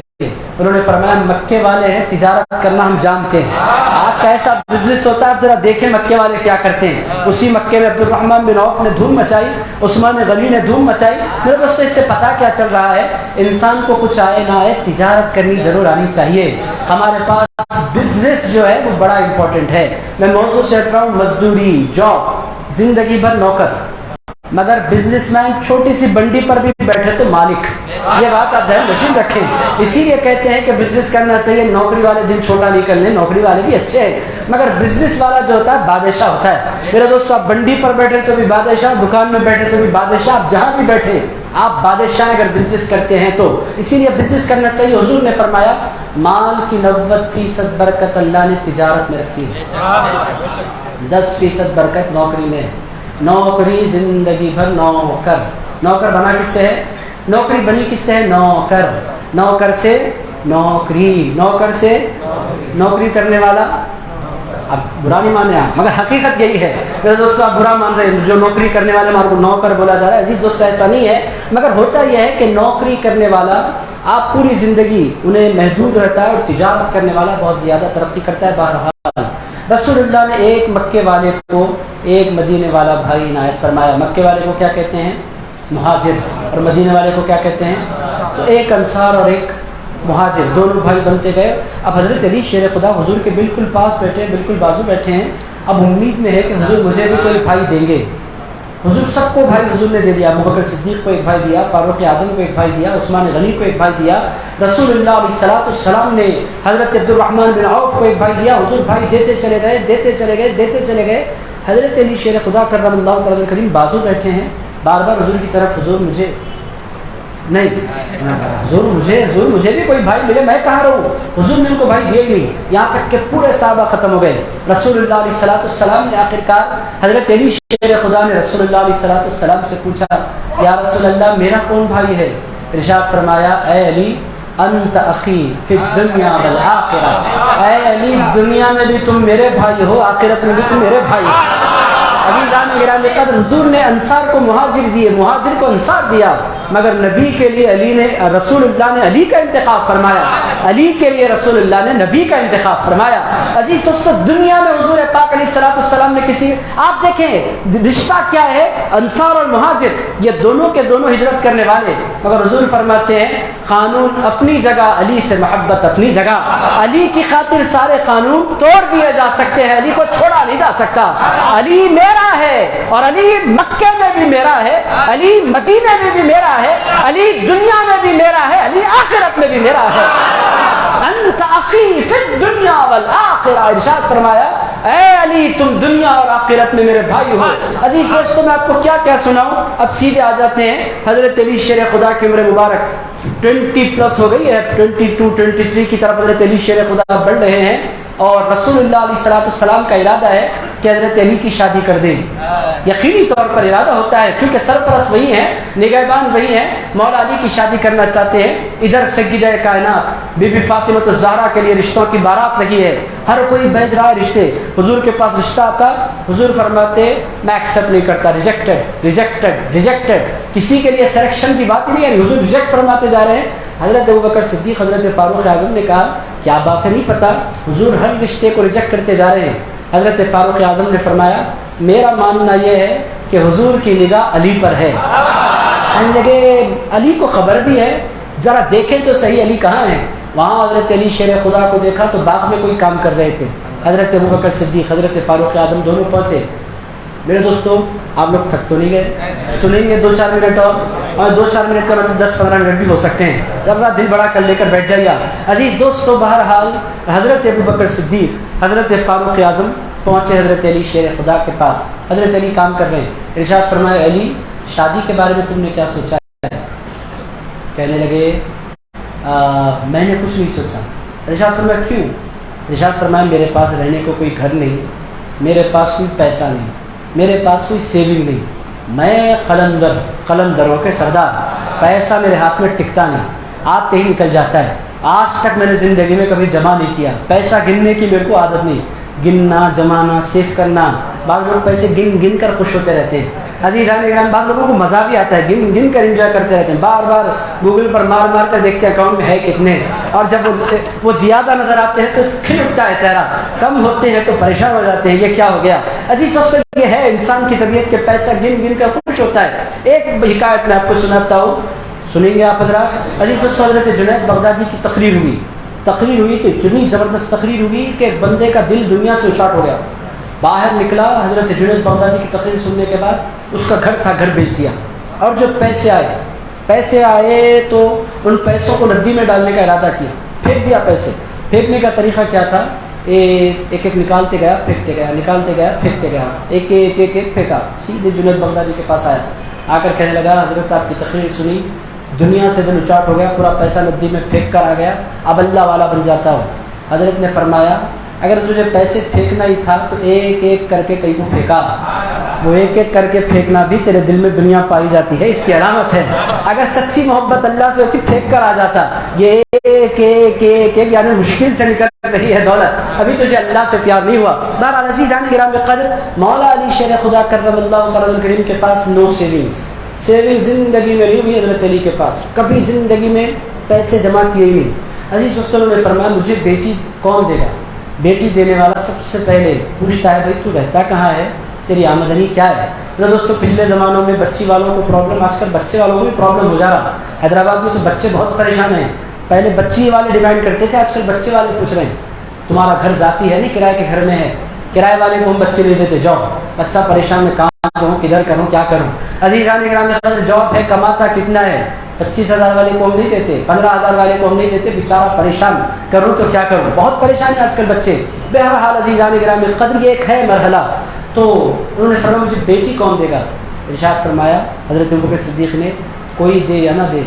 انہوں نے فرمایا مکے والے ہیں, تجارت کرنا ہم جانتے ہیں, آپ کا ایسا بزنس ہوتا ہے, ذرا دیکھیں مکے والے کیا کرتے ہیں. اسی مکے میں عبد الرحمن بن عوف نے دھوم مچائی, عثمان غنی نے دھوم مچائی. میرے دوستوں اس سے پتا کیا چل رہا ہے, انسان کو کچھ آئے نہ آئے تجارت کرنی ضرور آنی چاہیے. ہمارے پاس بزنس جو ہے وہ بڑا امپورٹنٹ ہے. میں موضوع سے ہٹ رہا ہوں, مزدوری, جاب, زندگی بھر نوکر, مگر بزنس مین چھوٹی سی بنڈی پر بھی بیٹھے تو مالک. یہ بات آپ ذہن نشین رکھیں. اسی لیے کہتے ہیں کہ بزنس کرنا چاہیے, نوکری والے دن چھوٹا نہیں کر لیں, نوکری والے بھی اچھے ہیں مگر بزنس والا جو ہوتا ہے بادشاہ ہوتا ہے. میرے دوستو آپ بنڈی پر بیٹھے تو بھی بادشاہ, دکان میں بیٹھے تو بھی بادشاہ, آپ جہاں بھی بیٹھے آپ بادشاہ اگر بزنس کرتے ہیں تو. اسی لیے بزنس کرنا چاہیے. حضور نے فرمایا مال کی 90% برکت اللہ نے تجارت میں رکھی ہے, 10% برکت نوکری میں. نوکری زندگی بھر نوکر, نوکر بنا کس سے ہے, نوکری بنی کس سے ہے, نوکر, نوکر سے نوکری, نوکر سے نوکری کرنے والا. اب برا نہیں مانے آپ, مگر حقیقت یہی ہے. میرے دوستوں آپ برا مان رہے ہیں, جو نوکری کرنے والے ہمارے کو نوکر بولا جا رہا ہے. عزیز دوست ایسا نہیں ہے, مگر ہوتا یہ ہے کہ نوکری کرنے والا آپ پوری زندگی انہیں محدود رہتا ہے اور تجارت کرنے والا بہت زیادہ ترقی کرتا ہے. بہرحال رسول اللہ نے ایک مکے والے کو ایک مدینے والا بھائی عنایت فرمایا. مکے والے کو کیا کہتے ہیں, مہاجر, اور مدینے والے کو کیا کہتے ہیں, تو ایک انصار اور ایک مہاجر, دونوں بھائی بنتے گئے. اب حضرت علی شیر خدا حضور کے بالکل پاس بیٹھے, بالکل بازو بیٹھے ہیں. اب امید میں ہے کہ حضور مجھے بھی کوئی بھائی دیں گے. حضور سب کو بھائی حضور نے دے دیا. ابو بکر صدیق کو ایک بھائی دیا, فاروق اعظم کو ایک بھائی دیا, عثمان غنی کو ایک بھائی دیا. رسول اللہ علیہ السلام نے حضرت عبد الرحمن بن عوف کو ایک بھائی دیا. حضور بھائی دیتے چلے گئے, دیتے چلے گئے, دیتے چلے گئے. حضرت علی شیر خدا کرم اللہ تعالی کریم بازو بیٹھے ہیں, بار بار حضور کی طرف, حضور مجھے نہیں, حضور مجھے بھی کوئی بھائی ملے, میں کہاں رہوں. حضور نے ان کو بھائی دیے نہیں, یہاں تک کہ پورے صحابہ ختم ہو گئے. رسول اللہ علیہ السلام نے آخرکار حضرت علی شیر خدا نے رسول اللہ علیہ السلام سے پوچھا یا رسول اللہ میرا کون بھائی ہے. ارشاد فرمایا اے علی انت اخی فی الدنیا والآخرہ, اے علی دنیا میں بھی تم میرے بھائی ہو, آخرت میں بھی تم میرے بھائی ہو. ابھی جان گرامی قدر حضور نے انصار کو مہاجر دیے, مہاجر کو انصار دیا, مگر نبی کے لیے علی نے, رسول اللہ نے علی کا انتخاب فرمایا. علی کے لیے رسول اللہ نے نبی کا انتخاب فرمایا. عزیز دوستو دنیا میں حضور پاک علیہ السلام نے کسی, آپ دیکھیں رشتہ کیا ہے, انصار اور مہاجر یہ دونوں کے دونوں ہجرت کرنے والے, مگر حضور فرماتے ہیں قانون اپنی جگہ, علی سے محبت اپنی جگہ. علی کی خاطر سارے قانون توڑ دیے جا سکتے ہیں, علی کو چھوڑا نہیں جا سکتا. علی میرا ہے اور علی مکے میں بھی میرا ہے, علی مدینے میں بھی میرا ہے, علی دنیا میں بھی میرا ہے, علی آخرت میں بھی میرا ہے. انت اخی فی الدنیا والآخرہ, ارشاد فرمایا اے علی تم دنیا اور آخرت میں میرے بھائی ہو. عزیز دوستوں میں آپ کو کیا کیا سناؤں, اب سیدھے آ جاتے ہیں. حضرت علی شیر خدا کی عمر مبارک 20+ ہو گئی ہے, 22-23 کی طرف حضرت علی شیر خدا بڑھ رہے ہیں, اور رسول اللہ علیہ السلام کا ارادہ ہے کہ حضرت علی کی شادی کر دیں. یقینی طور پر ارادہ ہوتا ہے کیونکہ سرپرست وہی ہیں, نگہبان وہی ہیں, مولا علی کی شادی کرنا چاہتے ہیں. ادھر سیدہ کائنات بی بی فاطمہ الزہرا کے لیے رشتوں کی بارات لگی ہے, ہر کوئی بھیج رہا ہے رشتے. حضور کے پاس رشتہ آتا, حضور فرماتے میں ایکسیپٹ نہیں کرتا, ریجیکٹڈ ریجیکٹڈ ریجیکٹڈ. کسی کے لیے سلیکشن کی بات ہی نہیں ہے, حضور ریجیکٹ فرماتے جا رہے ہیں. حضرت ابوبکر صدیق, حضرت فاروق اعظم نے کہا کیا بات ہے, نہیں پتا, حضور ہر رشتے کو ریجیکٹ کرتے جا رہے ہیں. حضرت فاروق اعظم نے فرمایا میرا ماننا یہ ہے کہ حضور کی نگاہ علی پر ہے. علی کو خبر بھی ہے, ذرا دیکھیں تو صحیح علی کہاں ہیں. وہاں حضرت علی شیر خدا کو دیکھا تو باغ میں کوئی کام کر رہے تھے. حضرت ابوبکر صدیق, حضرت فاروق اعظم دونوں پہنچے. میرے دوستوں آپ لوگ تھک تو نہیں گئے, سنیں گے 2-4 منٹ اور 2-4 منٹ کا مطلب 10-15 منٹ بھی ہو سکتے ہیں, ذرا دل بڑا کر لے کر بیٹھ جائیے. عزیز دوستوں بہرحال حضرت ابوبکر صدیق, حضرت فاروق اعظم پہنچے حضرت علی شیر خدا کے پاس. حضرت علی کام کر رہے ہیں. ارشاد فرمایا علی شادی کے بارے میں تم نے کیا سوچا ہے؟ کہنے لگے میں نے کچھ نہیں سوچا. ارشاد فرمایا کیوں؟ ارشاد فرمایا میرے پاس رہنے کو کوئی گھر نہیں, میرے پاس کوئی پیسہ نہیں, میرے پاس کوئی سیونگ نہیں, میں قلندروں کے سردار, پیسہ میرے ہاتھ میں ٹکتا نہیں, آتے ہی نکل جاتا ہے. آج تک میں نے زندگی میں کبھی جمع نہیں کیا, پیسہ گننے کی میرے کو عادت نہیں, گننا جمانا سیو کرنا. بعض لوگ پیسے گن گن کر خوش ہوتے رہتے ہیں. عزیزان اکرام بعض لوگوں کو مزہ بھی آتا ہے, گن گن کر انجوائے کرتے رہتے ہیں, بار بار گوگل پر مار مار کر دیکھتے ہیں اکاؤنٹ میں ہے کتنے, اور جب وہ زیادہ نظر آتے ہیں تو کھل اٹھتا ہے چہرہ, کم ہوتے ہیں تو پریشان ہو جاتے ہیں یہ کیا ہو گیا. عزیز دوستو یہ ہے انسان کی طبیعت کے پیسہ گن گن کر خوش ہوتا ہے. ایک حکایت میں آپ کو سناتا ہوں, سنیں گے آپ حضرات. عزیز دوستو حضرت جنید بغدادی کی تقریر ہوئی تو اتنی زبردست تقریر ہوئی کہ ایک بندے کا دل دنیا سے اچاٹ ہو گیا. باہر نکلا حضرت جنید بغدادی کی تقریر سننے کے بعد, اس کا گھر تھا گھر بیچ دیا, اور جو پیسے آئے تو ان پیسوں کو ندی میں ڈالنے کا ارادہ کیا, پھینک دیا پیسے. پھینکنے کا طریقہ کیا تھا, ایک ایک نکالتے گیا پھینکتے گیا, نکالتے گیا پھینکتے گیا, ایک ایک پھینکا. سیدھے جنید بغدادی کے پاس آیا, آ کر کہنے لگا حضرت آپ کی تقریر سنی, دنیا سے دل اچاٹ ہو گیا, پورا پیسہ ندی میں پھینک کر آ گیا, اب اللہ والا بن جاتا ہو. حضرت نے فرمایا اگر تجھے پیسے پھینکنا ہی تھا تو ایک ایک کر کے کہیں کو پھینکا. وہ ایک ایک کر کے پھینکنا بھی تیرے دل میں دنیا پائی جاتی ہے, اس کی علامت ہے. اگر سچی محبت اللہ سے ہوتی پھینک کر آ جاتا. یہ ایک ایک ایک ایک یعنی مشکل سے نکل رہی ہے دولت, ابھی تجھے اللہ سے پیار نہیں ہوا. بہرحال عزیزان گرامی قدر, مولا علی شیر خدا کرم اللہ وجہہ الکریم کے پاس نو سیونگ زندگی میں نہیں ہوئی. حضرت علی کے پاس کبھی زندگی میں پیسے جمع کیے ہی نہیں. عزیز دوستوں نے فرمایا مجھے بیٹی کون دے گا؟ بیٹی دینے والا سب سے پہلے پوچھتا ہے بھائی تو رہتا کہاں ہے, تیری آمدنی کیا ہے. دوستوں پچھلے زمانوں میں بچی والوں کو پرابلم, آج کل بچے والوں کو بھی پرابلم ہو جا رہا. حیدرآباد میں تو بچے بہت پریشان ہیں. پہلے بچی والے ڈیمانڈ کرتے تھے, آج کل بچے والے پوچھ رہے ہیں تمہارا گھر ذاتی ہے نہیں, کرائے کے گھر میں ہے, کرائے والے کو ہم بچے نہیں دیتے. جاؤ, بچہ پریشان ہے, کام کروں کدھر کروں کیا کروں. عزیزان اکرام جاب ہے, کماتا کتنا ہے, 25,000 والے کو ہم نہیں دیتے, 15,000 والے کو ہم نہیں دیتے, بیچارہ پریشان, کروں تو کیا کروں. بہت پریشان ہیں آج کل بچے. بہرحال عزیزان اکرام قدر یہ ایک ہے مرحلہ. تو انہوں نے فرمایا مجھے بیٹی کون دے گا؟ ارشاد فرمایا حضرت ابوبکر صدیق نے کوئی دے یا نہ دے,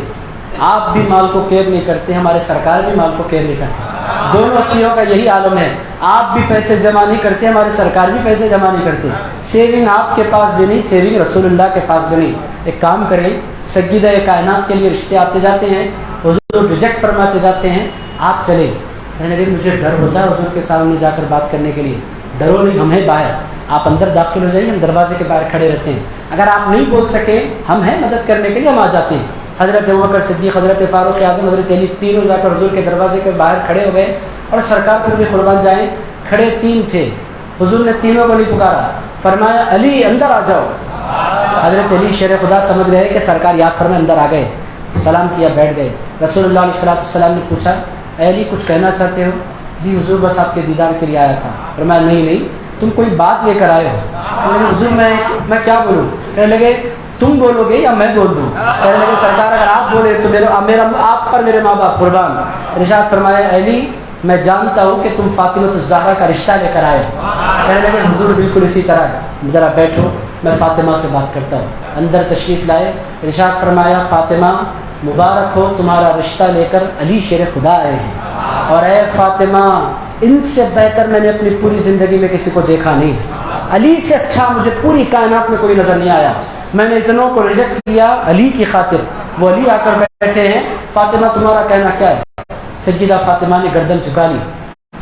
آپ بھی مال کو کیئر نہیں کرتے, ہمارے سرکار بھی مال کو کیئر نہیں کرتے. دونوں ہستیوں کا یہی عالم ہے. آپ بھی پیسے جمع نہیں کرتے, ہمارے سرکار بھی پیسے جمع نہیں کرتے. سیونگ آپ کے پاس بھی نہیں, سیونگ رسول اللہ کے پاس بھی نہیں. ایک کام کریں, سیدہ کائنات کے لیے رشتے آتے جاتے ہیں, حضور ریجیکٹ فرماتے جاتے ہیں, آپ چلیں. کہنے لگے مجھے ڈر ہوتا ہے حضور کے سامنے جا کر بات کرنے کے لیے. ڈرو نہیں, ہم ہیں باہر, آپ اندر داخل ہو جائیے, ہم دروازے کے باہر کھڑے رہتے ہیں. اگر آپ نہیں بول سکے ہم ہیں مدد کرنے کے لیے, ہم آ جاتے ہیں. حضرت ابوبکر صدیق, حضرت فاروق اعظم, حضرت علی تینوں جا کر حضور کے دروازے کے باہر کھڑے ہو گئے, اور سرکار پر بھی قربان جائیں کھڑے تین تھے. حضور نے تینوں کو نہیں پکارا, فرمایا علی اندر آ جاؤ. حضرت علی شیر خدا سمجھ رہے کہ سرکار یاد فرمائے, اندر آ گئے, سلام کیا, بیٹھ گئے. رسول اللہ علیہ السلام نے پوچھا اے علی کچھ کہنا چاہتے ہو؟ جی حضور بس آپ کے دیدار کے لیے آیا تھا. فرمایا نہیں تم کوئی بات لے کر آئے ہو. حضور میں کیا بولوں؟ کہنے لگے تم بولو گے یا میں بول دوں؟ کہنے لگے سرکار اگر آپ بولے تو میرا آپ پر میرے ماں باپ قربان. ارشاد فرمایا علی میں جانتا ہوں کہ تم فاطمہ الزہرا کا رشتہ لے کر آئے ہو. کہنے لگے حضور بالکل اسی طرح, ذرا بیٹھو میں فاطمہ سے بات کرتا ہوں. اندر تشریف لائے, ارشاد فرمایا فاطمہ مبارک ہو, تمہارا رشتہ لے کر علی شیر خدا آئے ہیں. اور اے فاطمہ ان سے بہتر میں نے اپنی پوری زندگی میں کسی کو دیکھا نہیں. علی سے اچھا مجھے پوری کائنات میں کوئی نظر نہیں آیا. میں نے اتنوں کو ریجیکٹ کیا علی کی خاطر, وہ علی آ کر بیٹھے ہیں. فاطمہ تمہارا کہنا کیا ہے؟ سیدہ فاطمہ نے گردن جھکا لی.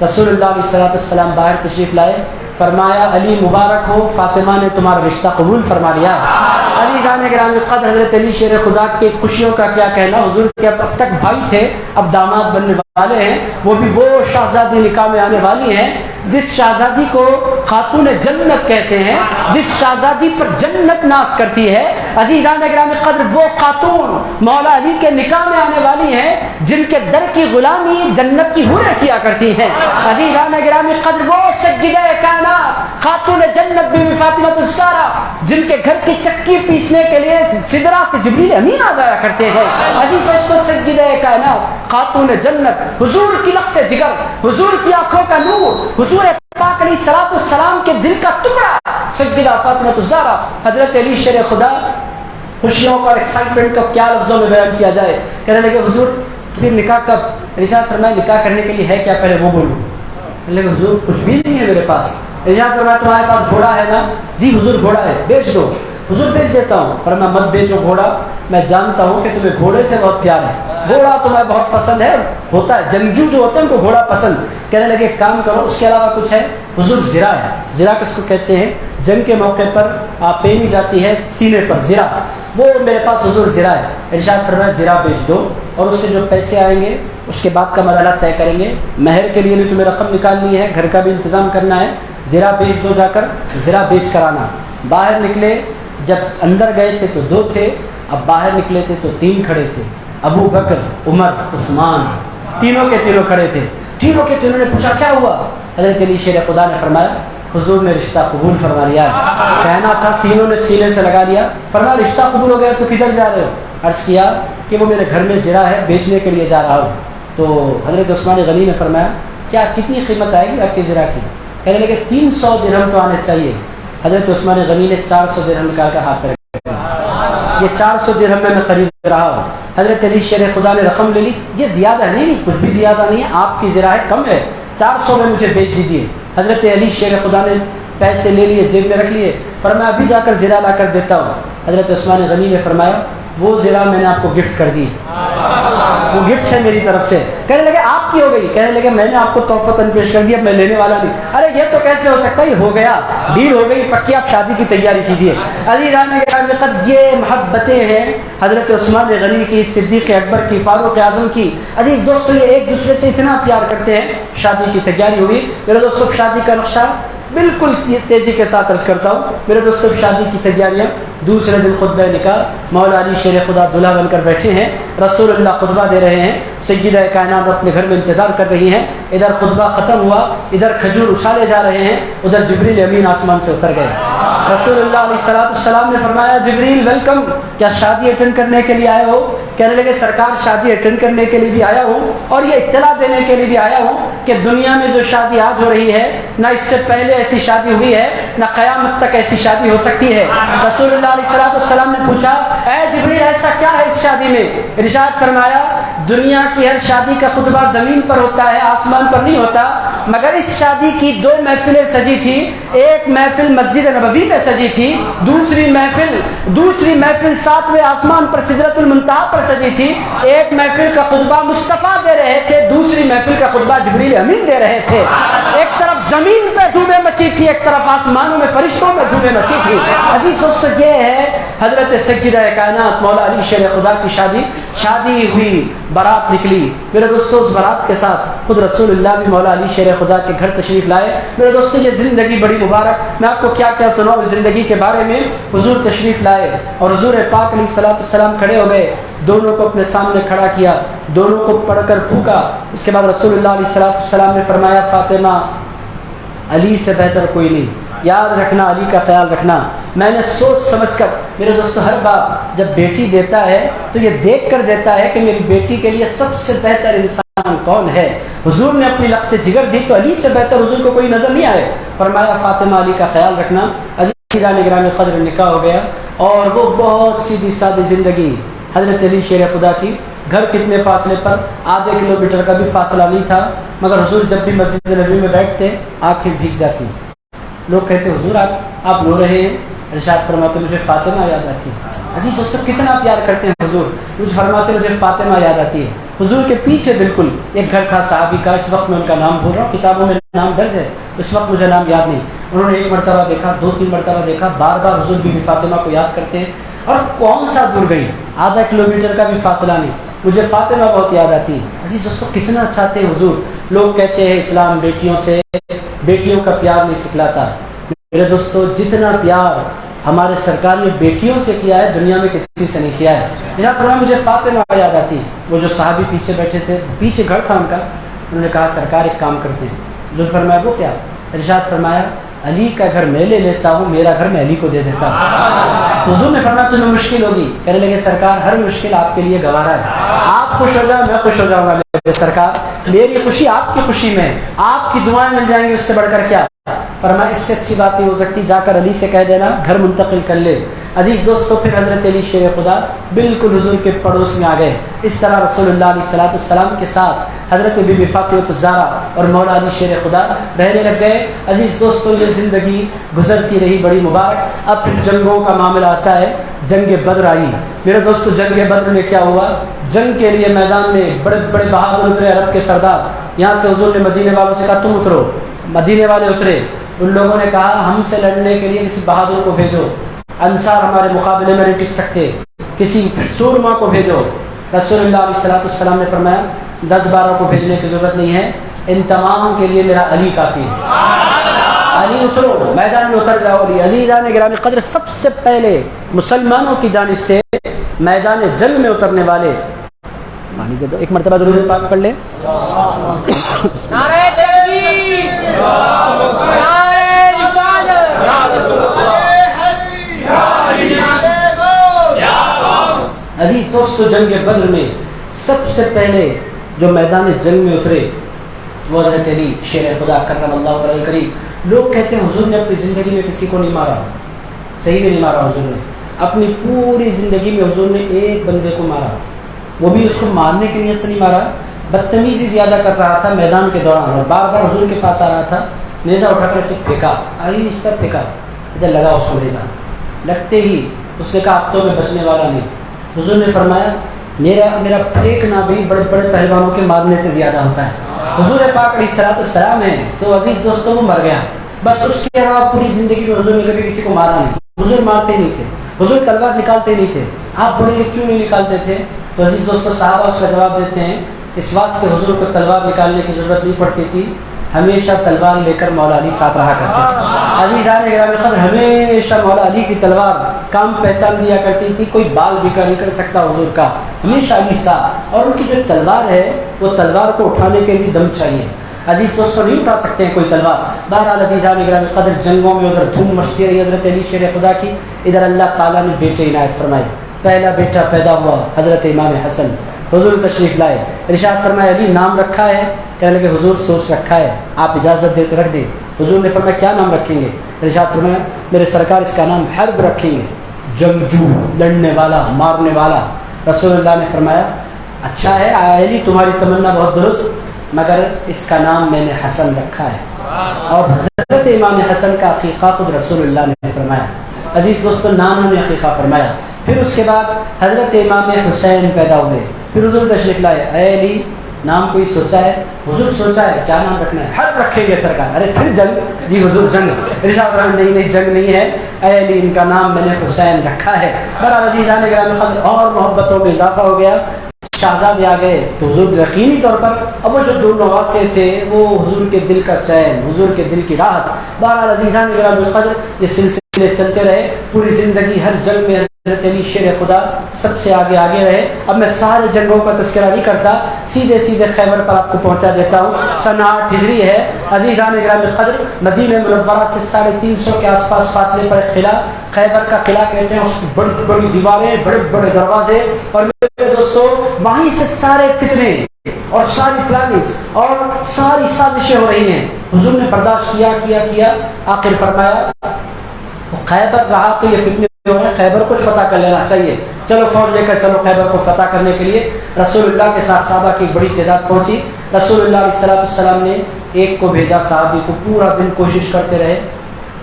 رسول اللہ علیہ السلام باہر تشریف لائے, فرمایا علی مبارک ہو, فاطمہ نے تمہارا رشتہ قبول فرما لیا. علی جان گرامی قدر حضرت علی شیر خدا کے خوشیوں کا کیا کہنا. حضور کے اب تک بھائی تھے, اب داماد بننے والے ہیں, وہ بھی وہ شہزادی نکاح میں آنے والی ہیں جس شہزادی کو خاتون جنت کہتے ہیں, جس شہزادی پر جنت ناز کرتی ہے. عزیزان گرامی قدر وہ خاتون مولا علی کے نکاح میں آنے والی ہیں جن کے در کی غلامی جنت کی حوریں کیا کرتی ہیں. عزیزان گرامی قدر وہ سیدہ کائنات خاتون جنت بی فاطمہ الزہرا جن کے گھر کی چکی پیسنے کے لیے سدرا سے جبریل امین آ جایا کرتے ہیں. عزیز دوستو سیدہ کائنات خاتون جنت, حضور کی لخت جگر, حضور کی آنکھوں کا نور, حضور پاک علیہ السلام کے دل کا ٹکڑا سیدہ فاطمہ الزہرا حضرت علی شیر خدا خوشیوں کا ایکسائٹمنٹ کا کیا لفظوں میں بیان کیا جائے. کہنے لگے حضور پھر نکاح کب؟ ارشاد فرمایا نکاح کرنے کے لیے ہے کیا پہلے وہ بولو. کہنے لگے حضور کچھ بھی نہیں ہے میرے پاس. ارشاد فرمایا تمہارے پاس گھوڑا ہے نا؟ جی حضور گھوڑا ہے, بیچ دو. حضور بیچ دیتا ہوں. فرمایا مت بیچو گھوڑا, میں جانتا ہوں کہ تمہیں گھوڑے سے بہت پیار ہے, گھوڑا تمہیں بہت پسند ہے. ہوتا ہے جنگجو جو ہوتے ہیں ان کو گھوڑا پسند. کہنے لگے ایک کام کرو اس کے علاوہ کچھ ہے؟ حضور زرا ہے. زرا کس کو کہتے ہیں؟ جنگ کے موقع پر آپ پہنی جاتی ہے سینے پر زرا, وہ میرے پاس حضور زرا ہے. ارشاد فرمایا زرا بیچ دو اور اس سے جو پیسے آئیں گے اس کے بعد کا مرحلہ طے کریں گے. مہر کے لیے بھی تمہیں رقم نکالنی ہے, گھر کا بھی انتظام کرنا ہے. زرا بیچ دو, جا کر زرا بیچ کر آنا. باہر نکلے, جب اندر گئے تھے تو 2 تھے, اب باہر نکلے تھے تو 3 کھڑے تھے. ابو بکر, عمر, عثمان, تینوں کے تینوں کھڑے تھے. تینوں کے تینوں نے پوچھا کیا ہوا؟ حضرت علی شیر خدا نے فرمایا حضور نے رشتہ قبول فرما لیا. کہنا تھا تینوں نے سینے سے لگا لیا. فرمایا رشتہ قبول ہو گیا تو کدھر جا رہے ہو؟ عرض کیا کہ وہ میرے گھر میں زرا ہے, بیچنے کے لیے جا رہا ہوں. تو حضرت عثمان غنی نے فرمایا کیا کتنی قیمت آئے گی آپ کی زرا کی؟ کہنے لگے 300 درہم تو آنے چاہیے. حضرت عثمان غنی نے 400 درہم نکال کر ہاتھ پر, یہ 400 درہم میں خرید رہا ہوں. حضرت علی شیر خدا نے رقم لے لی. یہ زیادہ نہیں, کچھ بھی زیادہ نہیں ہے, آپ کی زرا ہے کم ہے, 400 میں مجھے بیچ دیجیے. حضرت علی شیر خدا نے پیسے لے لیے, جیب میں رکھ لیے. فرمایا ابھی جا کر زرا لا کر دیتا ہوں. حضرت عثمان غنی نے فرمایا وہ زرا میں نے آپ کو گفٹ کر دی, وہ گفٹ ہے میری طرف سے. کہنے لگے آپ کی ہو گئی؟ کہنے لگے میں نے آپ کو تحفتاً پیش کر دیا, میں لینے والا نہیں. ارے یہ تو کیسے ہو سکتا ہے, یہ ہو گیا, ڈیل ہو گئی پکی, آپ شادی کی تیاری کیجیے. عزیزان گرامی, یہ محبتیں ہیں حضرت عثمان غنی کی, صدیق اکبر کی, فاروق اعظم کی. عزیز دوستو یہ ایک دوسرے سے اتنا پیار کرتے ہیں. شادی کی تیاری ہوئی. میرے دوستو شادی کا نقشہ بالکل تیزی کے ساتھ عرض کرتا ہوں. میرے دوستو شادی کی تیاریاں, دوسرے دن خطبہ نکاح, مولا علی شیر خدا دلہا بن کر بیٹھے ہیں, رسول اللہ خطبہ دے رہے ہیں, سیدہ کائنات اپنے گھر میں انتظار کر رہی ہیں. ادھر خطبہ ختم ہوا, ادھر کھجور اچھالے جا رہے ہیں, ادھر جبریل امین آسمان سے اتر گئے. رسول اللہ علیہ السلام نے فرمایا جبریل ویلکم, کیا شادی اٹینڈ کرنے کے لیے آئے ہو؟ کہنے لگے سرکار شادی اٹینڈ کرنے کے لیے بھی آیا ہوں اور یہ اطلاع دینے کے لیے بھی آیا ہوں کہ دنیا میں جو شادی آج ہو رہی ہے نہ اس سے پہلے ایسی شادی ہوئی ہے, نہ قیامت تک ایسی شادی ہو سکتی ہے. رسول اللہ علیہ السلام نے پوچھا اے جبریل ایسا کیا ہے اس شادی میں؟ ارشاد فرمایا دنیا کی ہر شادی کا خطبہ زمین پر ہوتا ہے, آسمان پر نہیں ہوتا, مگر اس شادی کی 2 محفلیں سجی تھی. ایک محفل مسجد نبوی میں سجی تھی, دوسری محفل 7ویں آسمان پر سدرۃ المنتہا پر سجی تھی. ایک محفل کا خطبہ مصطفیٰ دے رہے تھے, دوسری محفل کا خطبہ جبریل امین دے رہے تھے. ایک طرف زمین پہ دھومیں مچی تھی, ایک طرف آسمانوں میں فرشتوں میں دھومیں مچی تھی. عزیز دوستو یہ ہے حضرت سیدہ کائنات مولا علی شیر خدا کی شادی ہوئی, بارات نکلی. میرے دوستو اس بارات کے ساتھ خود رسول اللہ بھی مولا علی شیر خدا کے گھر تشریف لائے. میرے دوستو یہ زندگی بڑی مبارک, میں آپ کو کیا کیا سناؤں زندگی کے بارے میں. حضور تشریف لائے اور حضور پاک علیہ السلام کھڑے ہو گئے, دونوں کو اپنے سامنے کھڑا کیا, دونوں کو پڑھ کر پھونکا. اس کے بعد رسول اللہ علیہ السلام نے فرمایا فاطمہ علی سے بہتر کوئی نہیں, یاد رکھنا علی کا خیال رکھنا. میں نے سوچ سمجھ کر, میرے دوستو ہر باپ جب بیٹی دیتا ہے تو یہ دیکھ کر دیتا ہے کہ میری بیٹی کے لیے سب سے بہتر انسان کون ہے. حضور نے اپنی لخت جگر دی تو علی سے بہتر حضور کو کوئی نظر نہیں آئے. فرمایا فاطمہ علی کا خیال رکھنا. عزیزان گرامی قدر نکاح ہو گیا اور وہ بہت سیدھی سادی زندگی حضرت علی شیر خدا کی. گھر کتنے فاصلے پر, آدھے کلومیٹر کا بھی فاصلہ نہیں تھا, مگر حضور جب بھی مسجد نبوی میں بیٹھتے آنکھیں بھیگ جاتی. لوگ کہتے حضور آپ رو رہے ہیں. ارشاد فرماتے مجھے فاطمہ یاد آتی ہے. عزیز دوستو کتنا پیار کرتے ہیں حضور. مجھے فرماتے مجھے فاطمہ یاد آتی ہے. حضور کے پیچھے بالکل ایک گھر تھا صحابی کا, اس وقت میں ان کا نام بھول رہا ہوں, کتابوں میں نام درج ہے, اس وقت مجھے نام یاد نہیں. انہوں نے 1 مرتبہ دیکھا, 2-3 مرتبہ دیکھا, بار بار حضور بی بی فاطمہ کو یاد کرتے ہیں. اور کون سا دور گئی, آدھا کلومیٹر کا بھی فاصلہ نہیں, مجھے فاطمہ بہت یاد آتی ہے. عزیز دوستو کتنا چاہتے ہیں حضور. لوگ کہتے ہیں اسلام بیٹیوں کا پیار نہیں سکھلاتا. میرے دوستو جتنا پیار ہمارے سرکار نے بیٹیوں سے کیا ہے دنیا میں کسی سے نہیں کیا ہے. یہاں پر مجھے فاطمہ یاد آتی ہے. وہ جو صحابی پیچھے بیٹھے تھے, پیچھے گھر تھا ان کا, انہوں نے کہا سرکار ایک کام کرتے ہیں. جو فرمایا وہ کیا؟ ارشاد فرمایا علی کا گھر میں لے لیتا ہوں, میرا گھر میں علی کو دے دیتا ہوں. حضور نے فرمایا تمہیں مشکل ہوگی. کہنے لگے سرکار ہر مشکل آپ کے لیے گوارا ہے, آپ خوش ہو جائیں میں خوش ہو جاؤں گا. سرکار میری خوشی آپ کی خوشی میں, آپ کی دعائیں مل جائیں گی, اس سے بڑھ کر کیا. فرمایا اس سے اچھی بات نہیں ہو سکتی، جا کر علی سے کہہ دینا گھر منتقل کر لے۔ عزیز دوستو، پھر حضرت علی شیر خدا بالکل حضور کے پڑوس میں آ گئے۔ اس طرح رسول اللہ علیہ السلام کے ساتھ حضرت بی بی فاطمہ الزہرا اور مولا علی شیر خدا رہنے لگ گئے۔ عزیز دوستو، یہ زندگی گزرتی رہی بڑی مبارک۔ اب پھر جنگوں کا معاملہ آتا ہے، جنگ بدر آئی۔ میرے دوستو، جنگ بدر میں کیا ہوا؟ جنگ کے لیے میدان میں بڑے بڑے بہادر اترے، عرب کے سردار۔ یہاں سے حضور نے مدینے والوں سے کہا تم اترو، مدینے والے اترے۔ ان لوگوں نے کہا ہم سے لڑنے کے لیے کسی بہادر کو بھیجو، انصار ہمارے مقابلے میں نہیں ٹک سکتے، کسی سورما کو بھیجو۔ رسول اللہ علیہ السلام نے فرمایا 10-12 کو بھیجنے کی ضرورت نہیں ہے، ان تمام کے لیے میرا علی کافی ہے۔ علی اترو، میدان میں اتر جاؤ۔ علی جان گرامی قدر سب سے پہلے مسلمانوں کی جانب سے میدان جنگ میں اترنے والے، پانی دے دو، ایک مرتبہ درود پاک پڑھ لیں۔ نعرہ تکبیر، نعرہ رسالت، یا رسول اللہ، عزیز دوستو، جنگ بدر میں سب سے پہلے جو میدان جنگ میں اترے وہ حضرت علی شیر خدا کرم اللہ وجہہ الکریم۔ لوگ کہتے ہیں حضور نے اپنی زندگی میں کسی کو نہیں مارا، صحیح میں نہیں مارا حضور نے، اپنی پوری زندگی میں حضور نے ایک بندے کو مارا، وہ بھی اس کو مارنے کی نیت سے نہیں مارا، بدتمیزی زیادہ کر رہا تھا میدان کے دوران اور بار بار حضور کے پاس آ رہا تھا، نیزہ اٹھا کر اسے پھینکا، آئی اس پر پھینکا، ادھر لگا اس کو نیزہ، لگتے ہی اس نے کہا اب تو میں بچنے والا نہیں۔ حضور نے فرمایا میرا پھینکنا بھی بڑے بڑے پہلوانوں کے مارنے سے زیادہ ہوتا ہے۔ حضور پاک علیہ السلام ہے تو عزیز دوستوں وہ مر گیا، بس اس کے علاوہ پوری زندگی میں حضور نے کبھی کسی کو مارا نہیں، حضور مارتے نہیں تھے، حضور تلوار نکالتے نہیں تھے۔ آپ بولیں گے کیوں نہیں نکالتے تھے؟ تو عزیز دوستوں صحابہ اس کا جواب دیتے ہیں اس واسطے حضور کو تلوار نکالنے کی ضرورت نہیں پڑتی تھی، ہمیشہ تلوار لے کر مولا علی ساتھ رہا کرتے تھے۔ عزیزان گرامی قدر ہمیشہ مولا علی کی تلوار کام پہچان دیا کرتی تھی، کوئی بال بھی نہیں کر سکتا حضور کا، ہمیشہ علی ساتھ، اور ان کی جو تلوار ہے وہ تلوار کو اٹھانے کے لیے دم چاہیے۔ عزیز دوستوں نہیں اٹھا سکتے ہیں کوئی تلوار۔ بہرحال عزیزان گرامی قدر جنگوں میں ادھر دھوم مچتی رہی حضرت علی شیر خدا کی، ادھر اللہ تعالیٰ نے بیٹے عنایت فرمائے۔ پہلا بیٹا پیدا ہوا حضرت امام حسن، حضور تشریف لائے، ارشاد فرمایا علی نام رکھا ہے؟ کہنے لگے حضور سوچ رکھا ہے، آپ اجازت دے تو رکھ دیں۔ حضور نے فرمایا کیا نام رکھیں گے؟ ارشاد فرمایا میرے سرکار اس کا نام حرب رکھیں گے، جنگجو، لڑنے والا، مارنے والا۔ رسول اللہ نے فرمایا اچھا ہے علی تمہاری تمنا بہت درست، مگر اس کا نام میں نے حسن رکھا ہے، اور حضرت امام حسن کا عقیقہ خود رسول اللہ نے فرمایا۔ عزیز دوستو نام نے عقیقہ فرمایا۔ پھر اس کے بعد حضرت امام حسین پیدا ہوئے، پھر حضور تشریف لائے، اے علی نام کوئی سوچا ہے؟ حضور سوچا ہے کیا نام رکھنا ہے؟ حرب رکھیں گے سرکار۔ ارے پھر جنگ؟ جی حضور جنگ۔ ارشاد فرمایا نہیں جنگ نہیں ہے، اے علی ان کا نام میں نے حسین رکھا ہے۔ بڑا عزیزان گرامی قدر اور محبتوں میں اضافہ ہو گیا، شہزادے آ گئے تو حضور یقینی طور پر اب وہ جو دو نواسے تھے وہ حضور کے دل کا چین، حضور کے دل کی راحت۔ بہرحال عزیزان گرامی قدر یہ سلسلے چلتے رہے، پوری زندگی ہر جنگ میں حضرت علی شیر خدا سب سے آگے رہے۔ اب میں سارے جنگوں کا تذکرہ نہیں کرتا، سیدھے خیبر پر آپ کو پہنچا دیتا ہوں۔ سن 8 ہجری ہے عزیزان گرامی قدر، مدینہ منورہ سے 350 کے آس پاس فاصلے پر ایک قلعہ، خیبر کا قلعہ کہتے ہیں، اس کی بڑی بڑی دیواریں، بڑے بڑے دروازے، اور میرے دوستوں وہیں سے سارے فتنے اور ساری پلاننگز اور ساری سازشیں ہو رہی ہیں۔ حضور نے برداشت کیا، آخر فرمایا خیبر رہا تو یہ فتنے ہو رہے ہیں، خیبر کو فتح کر لینا چاہیے، چلو فوج لے کر چلو خیبر کو فتح کرنے کے لیے۔ رسول اللہ کے ساتھ صحابہ کی بڑی تعداد پہنچی۔ رسول اللہ علیہ السلام نے ایک کو بھیجا، صحابی کو، پورا دن کوشش کرتے رہے،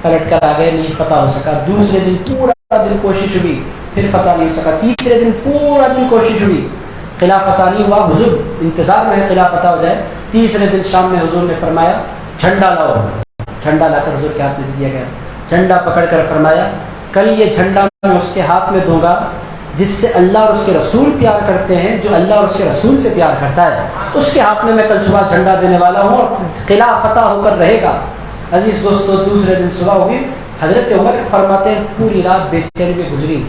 پلٹ کر آ گئے، نہیں فتح ہو سکا۔ دوسرے دن پورا دن کوشش ہوئی، پھر فتح نہیں ہو سکا۔ تیسرے دن پورا دن کوشش ہوئی، قلعہ فتح نہیں ہوا۔ حضور انتظار میں ہے قلعہ فتح ہو جائے۔ تیسرے دن شام میں حضور نے فرمایا جھنڈا لاؤ، جھنڈا لا کر حضور کے ہاتھ میں دیا گیا۔ جھنڈا پکڑ کر فرمایا کل یہ جھنڈا میں اس کے ہاتھ میں دوں گا جس سے اللہ اور اس کے رسول پیار کرتے ہیں، جو اللہ اور اس کے رسول سے پیار کرتا ہے، اس کے ہاتھ میں میں کل صبح جھنڈا دینے والا ہوں اور قلعہ فتح ہو کر رہے گا۔ عزیز دوستو دوسرے دن صبح ہوئی، حضرت عمر فرماتے ہیں پوری رات بے چینی میں گزری،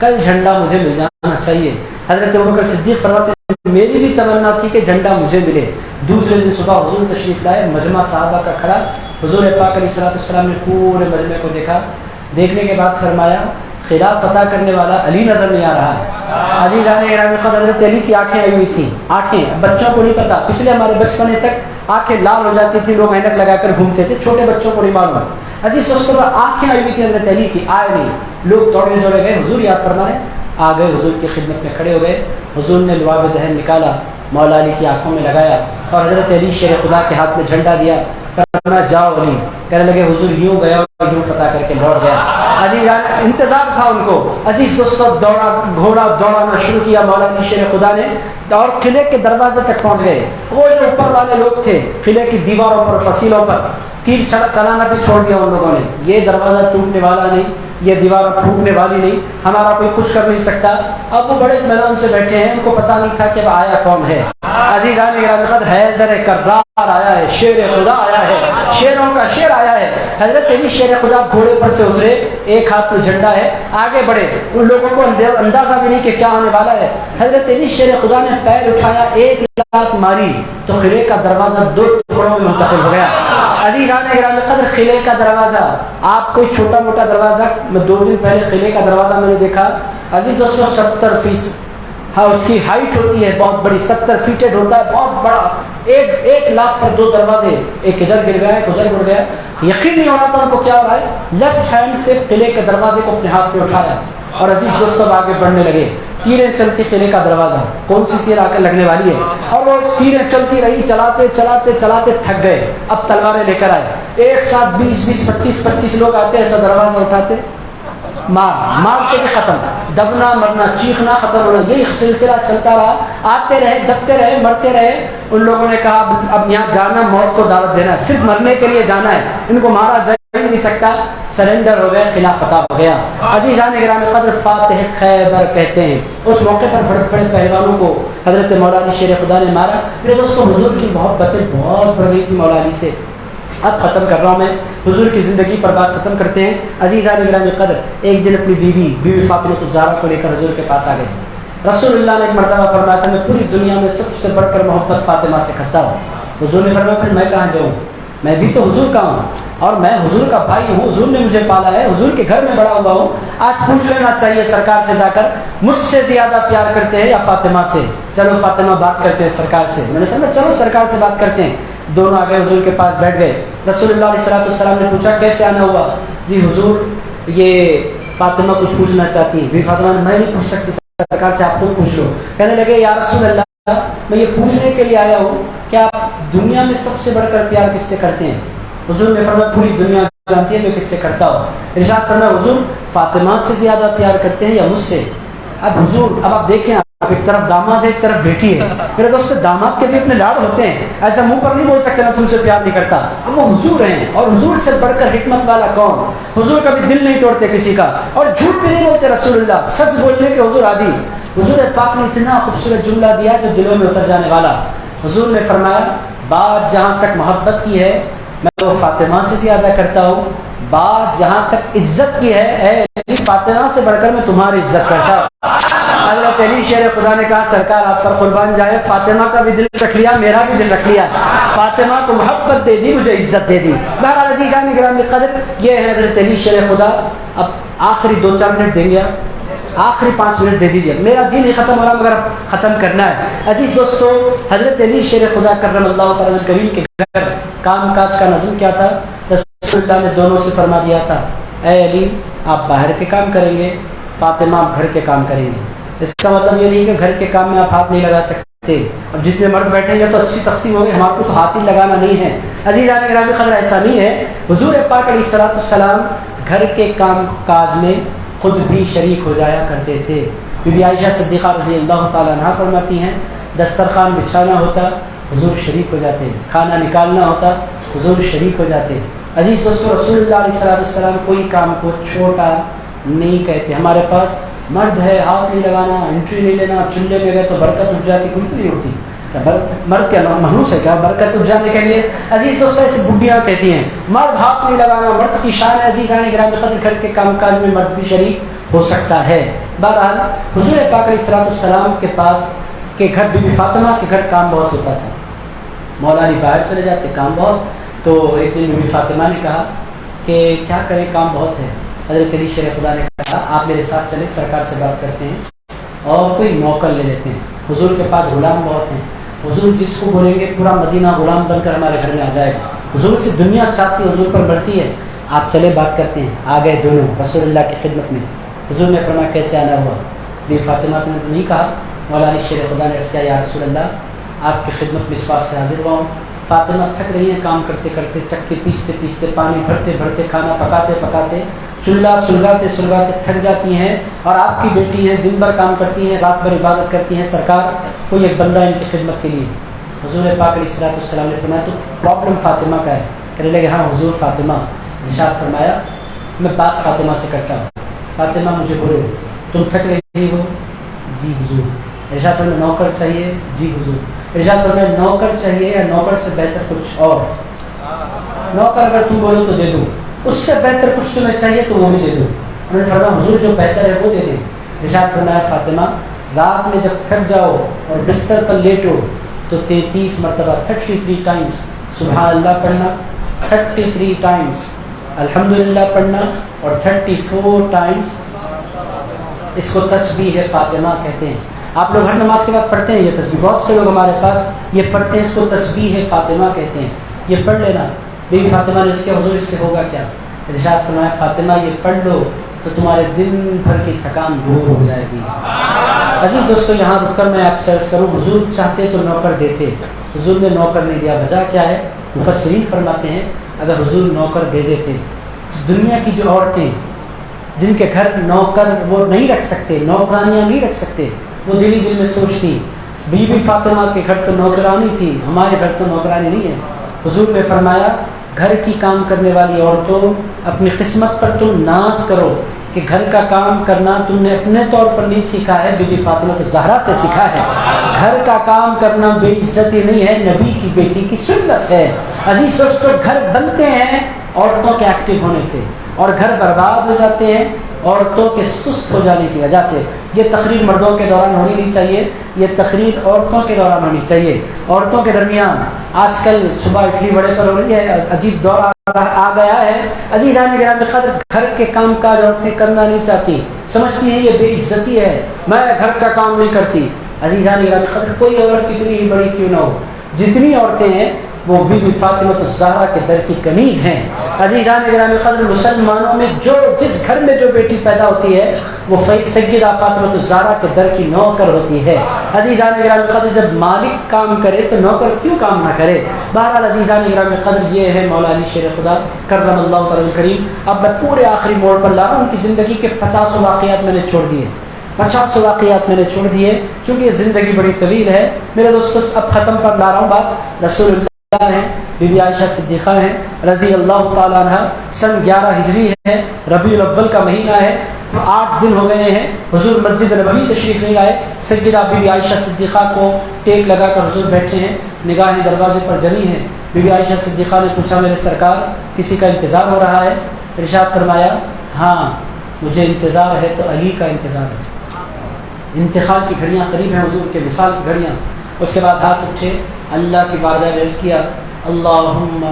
کل جھنڈا مجھے مل جانا چاہیے۔ حضرت ابوبکر صدیق فرماتے ہیں میری بھی تمنا تھی کہ جھنڈا مجھے ملے۔ دوسرے دن صبح حضور تشریف لائے، مجمع صحابہ کا کھڑا، حضور پاک علیہ السلام نے پورے مجمع کو دیکھا، دیکھنے کے بعد فرمایا خلاف فتح کرنے والا علی نظر نہیں آ رہا ہے. عزیزان گرامی قدر حضرت علی کی آنکھیں آئی ہوئی تھیں. آنکھیں بچوں کو نہیں پتا, پچھلے ہمارے بچپنے تک آنکھیں لال ہو جاتی تھی, لوگ اینک لگا کر گھومتے تھے, چھوٹے بچوں کو نہیں معلوم. عزیز اس کے بعد آنکھیں آئی ہوئی تھی حضرت علی کی, آئے نہیں. لوگ دوڑے دوڑے گئے, حضور یاد فرمائے, آ گئے حضور کی خدمت میں کھڑے ہو گئے. حضور نے لعاب دہن نکالا, مولا علی کی آنکھوں میں لگایا اور حضرت علی شیر خدا کے ہاتھ میں جھنڈا دیا. فرمایا جاؤ علی. کہنے لگے حضور یوں گیا اور یوں فتح کر کے لوٹ گیا. عزیز انتظار تھا ان کو. عزیز دوستوں دوڑا, گھوڑا دوڑانا شروع کیا مولا علی شیر خدا نے, اور قلعے کے دروازے تک پہنچ گئے. وہ جو اوپر والے لوگ تھے قلعے کی دیواروں پر, فصیلوں پر تیر چلانا بھی چھوڑ دیا ان لوگوں نے. یہ دروازہ ٹوٹنے والا نہیں, یہ دیوار پھوٹنے والی نہیں, ہمارا کوئی کچھ کر نہیں سکتا. اب وہ بڑے اطمینان سے بیٹھے ہیں, ان کو پتہ نہیں تھا کہ اب آیا کون ہے. عزیزان گرامی حیدر کرار آیا ہے, شیر خدا آیا ہے, شیروں کا شیر آیا ہے. حضرت علی شیر خدا گھوڑے پر سے اترے, ایک ہاتھ میں جھنڈا ہے, آگے بڑھے. ان لوگوں کو اندازہ بھی نہیں کہ کیا ہونے والا ہے. حضرت علی شیر خدا نے پیر اٹھایا, ایک لات ماری تو قلعے کا دروازہ 2 ٹکڑوں میں منتقل ہو گیا. عزیزان گرامی قدر قلعے کا دروازہ, آپ کوئی چھوٹا موٹا دروازہ, میں 2 دن پہلے قلعے کا دروازہ میں نے دیکھا. عزیز دوستوں 70 فیٹ, ہاں اس کی ہائٹ ہوتی ہے بہت بڑی, 70 فیٹ ہوتا ہے, بہت بڑا. 1 لاکھ پر 2 دروازے, ایک ادھر گر گیا, ایک ادھر گر گیا. یقین نہیں ہو رہا تھا ان کو کیا ہو رہا ہے. لیفٹ ہینڈ سے قلعے کے دروازے کو اپنے ہاتھ میں اٹھایا اور عزیز دوستوں آگے بڑھنے لگے. تیریں چلتی قلعے کا دروازہ, کون سی تیر آ کر لگنے والی ہے, اور وہ تیریں چلتی رہی, چلاتے چلاتے چلاتے تھک گئے. اب تلواریں لے کر آئے, ایک ساتھ 20 25 لوگ آتے, ایسا دروازہ اٹھاتے, مارتے بھی ختم, دبنا مرنا چیخنا ختم ہونا, یہی سلسلہ چلتا رہا. آتے رہے, دبتے رہے, مرتے رہے. ان لوگوں نے کہا اب یہاں جانا, موت کو دعوت دینا, صرف مرنے کے لیے جانا ہے, ان کو مارا جا نہیں سکتا. سرنڈر ہو گئے, خلاف فتح ہو گیا. عزیزان گرامی قدر فاتح خیبر کہتے ہیں. اس موقع پر بڑے بڑے پہلوانوں کو حضرت مولا علی شیر خدا نے مارا. میرے دوستوں حضور کی محبتیں بہت بڑھ گئی تھی مولا علی سے. اب ختم کر رہا ہوں میں, حضور کی زندگی پر بات ختم کرتے ہیں. عزیزان گرامی قدر ایک دن اپنی بیوی فاطمہ الزہرا کو لے کر حضور کے پاس آ گئے. رسول اللہ نے ایک مرتبہ فرمایا تھا, میں پوری دنیا میں سب سے بڑھ کر محبت فاطمہ سے کرتا ہوں. حضور نے فرمایا پھر میں کہاں جاؤں, میں بھی تو حضور کا ہوں اور میں حضور کا بھائی ہوں, حضور نے مجھے پالا ہے, حضور کے گھر میں بڑا ہوا ہوں. آج پوچھ لینا چاہیے سرکار سے جا کر, مجھ سے زیادہ پیار کرتے ہیں یا فاطمہ سے. چلو فاطمہ بات کرتے ہیں سرکار سے. میں نے فرمایا چلو سرکار سے بات کرتے ہیں. دونوں آگے حضور کے پاس بیٹھ گئے. رسول اللہ علیہ السلام نے پوچھا کیسے آنا ہوا. جی حضور یہ فاطمہ کچھ پوچھنا چاہتی ہیں. بھی فاطمہ نے میں نہیں پوچھ سکتی, سرکار سے آپ خود پوچھ لو. کہنے لگے یا رسول اللہ میں یہ پوچھنے کے لیے آیا ہوں کہ آپ دنیا میں سب سے بڑھ کر پیار کس سے کرتے ہیں. حضور نے فرمایا پوری دنیا جانتی ہے میں کس سے کرتا ہوں. ارشاد فرمایا حضور فاطمہ سے زیادہ پیار کرتے ہیں یا مجھ سے. اب حضور اب آپ دیکھیں, اب ایک طرف داماد ہے ایک طرف بیٹی ہے. میرے دوست داماد کے بھی اپنے لاڑ ہوتے ہیں, ایسا منہ پر نہیں بول سکتے میں تم سے پیار نہیں کرتا. اب وہ حضور ہیں, اور حضور سے بڑھ کر حکمت والا کون. حضور کبھی دل نہیں توڑتے کسی کا, اور جھوٹ بھی نہیں بولتے رسول اللہ, سچ بولنے کے حضور عادی. حضور پاک نے اتنا خوبصورت جملہ دیا جو دلوں میں اتر جانے والا. حضور نے فرمایا بات جہاں تک محبت کی ہے میں وہ فاطمہ سے زیادہ کرتا ہوں, بات جہاں تک عزت کی ہے اے فاطمہ سے بڑھ کر میں تمہاری عزت کرتا ہوں. حضرت علی شیر خدا نے کہا سرکار آپ پر قربان جائے, فاطمہ کا بھی دل رکھ لیا, میرا بھی دل رکھ لیا. فاطمہ کو محبت دے دی, مجھے عزت دے دی. بہرحال عزیزان گرامی قدر یہ ہے حضرت علی شیر خدا. اب آخری 2-4 منٹ دیں گے, آخری 5 منٹ دے دیجیے, میرا دین نہیں ختم ہو رہا مگر ختم کرنا ہے. عزیز دوستو حضرت علی شیر خدا کرم اللہ تعالی کریم کے گھر کام کاج کا نظم کیا تھا. رسول اللہ نے دونوں سے فرما دیا تھا اے علی آپ باہر کے کام کریں گے, فاطمہ آپ گھر کے کام کریں گے. اس کا مطلب یہ نہیں کہ گھر کے کام میں آپ ہاتھ نہیں لگا سکتے. اب جتنے مرد بیٹھیں گے تو اچھی تقسیم ہوگی, ہمارے کو تو ہاتھ ہی لگانا نہیں ہے. عزیزان گرامی قدر ایسا نہیں ہے. حضور پاک علیہ السلام گھر کے کام کاج میں خود بھی شریک ہو جایا کرتے تھے. بی بی عائشہ صدیقہ رضی اللہ تعالیٰ عنہ فرماتی ہیں دسترخوان بچھانا ہوتا حضور شریک ہو جاتے, کھانا نکالنا ہوتا حضور شریک ہو جاتے. عزیز دوستو رسول اللہ علیہ السلام کوئی کام کو چھوٹا نہیں کہتے. ہمارے پاس مرد ہے, ہاتھ نہیں لگانا, انٹری نہیں لینا, چولہے میں گئے تو برکت اٹھ جاتی, بالکل نہیں ہوتی. مرد کیا محنوس ہے کیا برکت اٹھ جانے کے لیے. عزیز دوستو ایسی بڈیاں کہتی ہیں مرد ہاتھ نہیں لگانا, مرد کی شان ہے. عزیزان گرامی قدر گھر کے کام کاج میں مرد بھی شریک ہو سکتا ہے. بہرحال حضور پاک علیہ السلام کے پاس کے گھر بی بی فاطمہ کے گھر کام بہت ہوتا تھا. مولا علی باہر چلے جاتے, کام بہت. تو ایک دن بی بی فاطمہ نے کہا کہ کیا کریں کام بہت ہے. حضرت علی شیر خدا نے کہا آپ میرے ساتھ چلیں، سرکار سے بات کرتے ہیں اور کوئی نوکر لے لیتے ہیں. حضور کے پاس غلام بہت ہیں، حضور جس کو بولیں گے پورا مدینہ غلام بن کر ہمارے گھر میں آ جائے گا. حضور سے دنیا چاہتی ہے، حضور پر بڑھتی ہے. آپ چلے بات کرتے ہیں. آ گئے دونوں رسول اللہ کی خدمت میں. حضور نے فرمایا کیسے آنا ہوا؟ بی فاطمہ نے تو نہیں کہا. مولا علی شیر خدا نے عرض کیا یا رسول اللہ آپ کی خدمت میں اس واسطے حاضر ہوا ہوں. فاطمہ تھک رہی ہیں کام کرتے کرتے، چکے پیستے پیستے، پانی بھرتے بھرتے، کھانا پکاتے پکاتے، چولہا سلگاتے سلگاتے تھک جاتی ہیں، اور آپ کی بیٹی ہیں دن بھر کام کرتی ہیں، رات بھر عبادت کرتی ہیں. سرکار کوئی ایک بندہ ان کی خدمت کے لیے. حضور پاک علیہ الصلوۃ والسلام نے فرمایا تو پرابلم فاطمہ کا ہے. کہنے لگے ہاں حضور فاطمہ. ارشاد فرمایا میں بات فاطمہ سے کرتا ہوں. فاطمہ مجھے بولو تم تھک رہی ہو؟ جی حضور. ارشاد فرمایا نوکر چاہیے؟ جی حضور. ارشاد فرمایا نوکر چاہیے یا نوکر سے بہتر کچھ اور؟ نوکر اگر تم بولو تو دے دوں، اس سے بہتر کچھ تمہیں چاہیے تو وہ بھی دے دوں. انہوں نے فرمایا حضور جو بہتر ہے وہ دے دیں. ارشاد فرمایا فاطمہ رات میں جب تھک جاؤ اور بستر پر لیٹو تو 33 مرتبہ 33 ٹائمز سبحان اللہ پڑھنا، 33 ٹائمز الحمدللہ پڑھنا، اور 34 ٹائمز اس کو تسبیح فاطمہ کہتے ہیں. آپ لوگ ہر نماز کے بعد پڑھتے ہیں یہ تسبیح، بہت سے لوگ ہمارے پاس یہ پڑھتے ہیں، اس کو تسبیح فاطمہ کہتے ہیں. یہ پڑھ لینا. بی بی فاطمہ نے اس کے حضور اس سے ہوگا کیا؟ ارشاد فرمایا فاطمہ یہ پڑھ لو تو تمہارے دن بھر کی تھکان دور ہو جائے گی. عزیز دوستو یہاں رک کر میں آپ سے عرض کروں حضور چاہتے تو نوکر دیتے، حضور نے نوکر نہیں دیا. وجہ کیا ہے؟ مفسرین فرماتے ہیں اگر حضور نوکر دے دیتے تو دنیا کی جو عورتیں جن کے گھر نوکر وہ نہیں رکھ سکتے، نوکرانیاں نہیں رکھ سکتے، وہ دل ہی دل میں سوچتی بی بی فاطمہ کے گھر تو نوکرانی تھی، ہمارے گھر تو نوکرانی نہیں ہے. حضور نے فرمایا گھر کی کام کرنے والی عورتوں اپنی قسمت پر تم ناز کرو کہ گھر کا کام کرنا تم نے اپنے طور پر نہیں سیکھا ہے، بی بی فاطمہ زہرا سے سیکھا ہے. گھر کا کام کرنا بے عزتی نہیں ہے، نبی کی بیٹی کی سنت ہے. عزیز دوستو گھر بنتے ہیں عورتوں کے ایکٹیو ہونے سے، اور گھر برباد ہو جاتے ہیں عورتوں کے سست ہو جانے کی وجہ سے. یہ تقریر مردوں کے دوران ہونی نہیں چاہیے، یہ تقریر عورتوں کے دوران ہونی چاہیے. عورتوں کے درمیان آج کل صبح اٹلی بڑے پر ہو رہی ہے، عجیب دور آ گیا ہے. عزیزان گرامی قدر گھر کے کام کاج عورتیں کرنا نہیں چاہتی، سمجھتی ہیں یہ بے عزتی ہے، میں گھر کا کام نہیں کرتی. عزیزان گرامی قدر کوئی عورت کتنی ہی بڑی کیوں نہ ہو، جتنی عورتیں ہیں وہ بی بی فاطمہ الزہرا کے در کی کنیز ہیں. عزیزان گرامی قدر مسلمانوں میں جو جس گھر میں جو بیٹی پیدا ہوتی ہے وہ سیدہ فاطمہ الزہرا کے در کی نوکر ہوتی ہے. عزیزان گرامی قدر جب مالک کام کرے تو نوکر کیوں کام نہ کرے. بہرحال عزیزان گرامی قدر یہ ہے مولا علی شیر خدا کرم اللہ تعالی کریم. اب میں پورے آخری موڑ پر لا رہا ہوں. ان کی زندگی کے 50 واقعات میں نے چھوڑ دیے، 50 واقعات میں نے چھوڑ دیے چونکہ یہ زندگی بڑی طویل ہے میرے دوستوں. اب ختم پر لا رہا ہوں بات. رسول اللہ ہیں، بی بی عائشہ صدیقہ ہیں رضی اللہ تعالیٰ عنہ. سن 11 ہجری ہے، ربیع الاول کا مہینہ ہے، 8 دن ہو گئے ہیں حضور مسجد نبوی تشریف نہیں لائے. سیدہ بی بی عائشہ صدیقہ کو ٹیک لگا کر حضور بیٹھے ہیں، نگاہیں دروازے پر جمی ہیں. بی بی عائشہ صدیقہ نے پوچھا میرے سرکار کسی کا انتظار ہو رہا ہے؟ ارشاد فرمایا ہاں مجھے انتظار ہے تو علی کا انتظار ہے. انتقال کی گھڑیاں قریب ہیں حضور کے وصال کی گھڑیاں. اس کے بعد ہاتھ اٹھے اللہ کی بارگاہ میں عرض کیا اللہم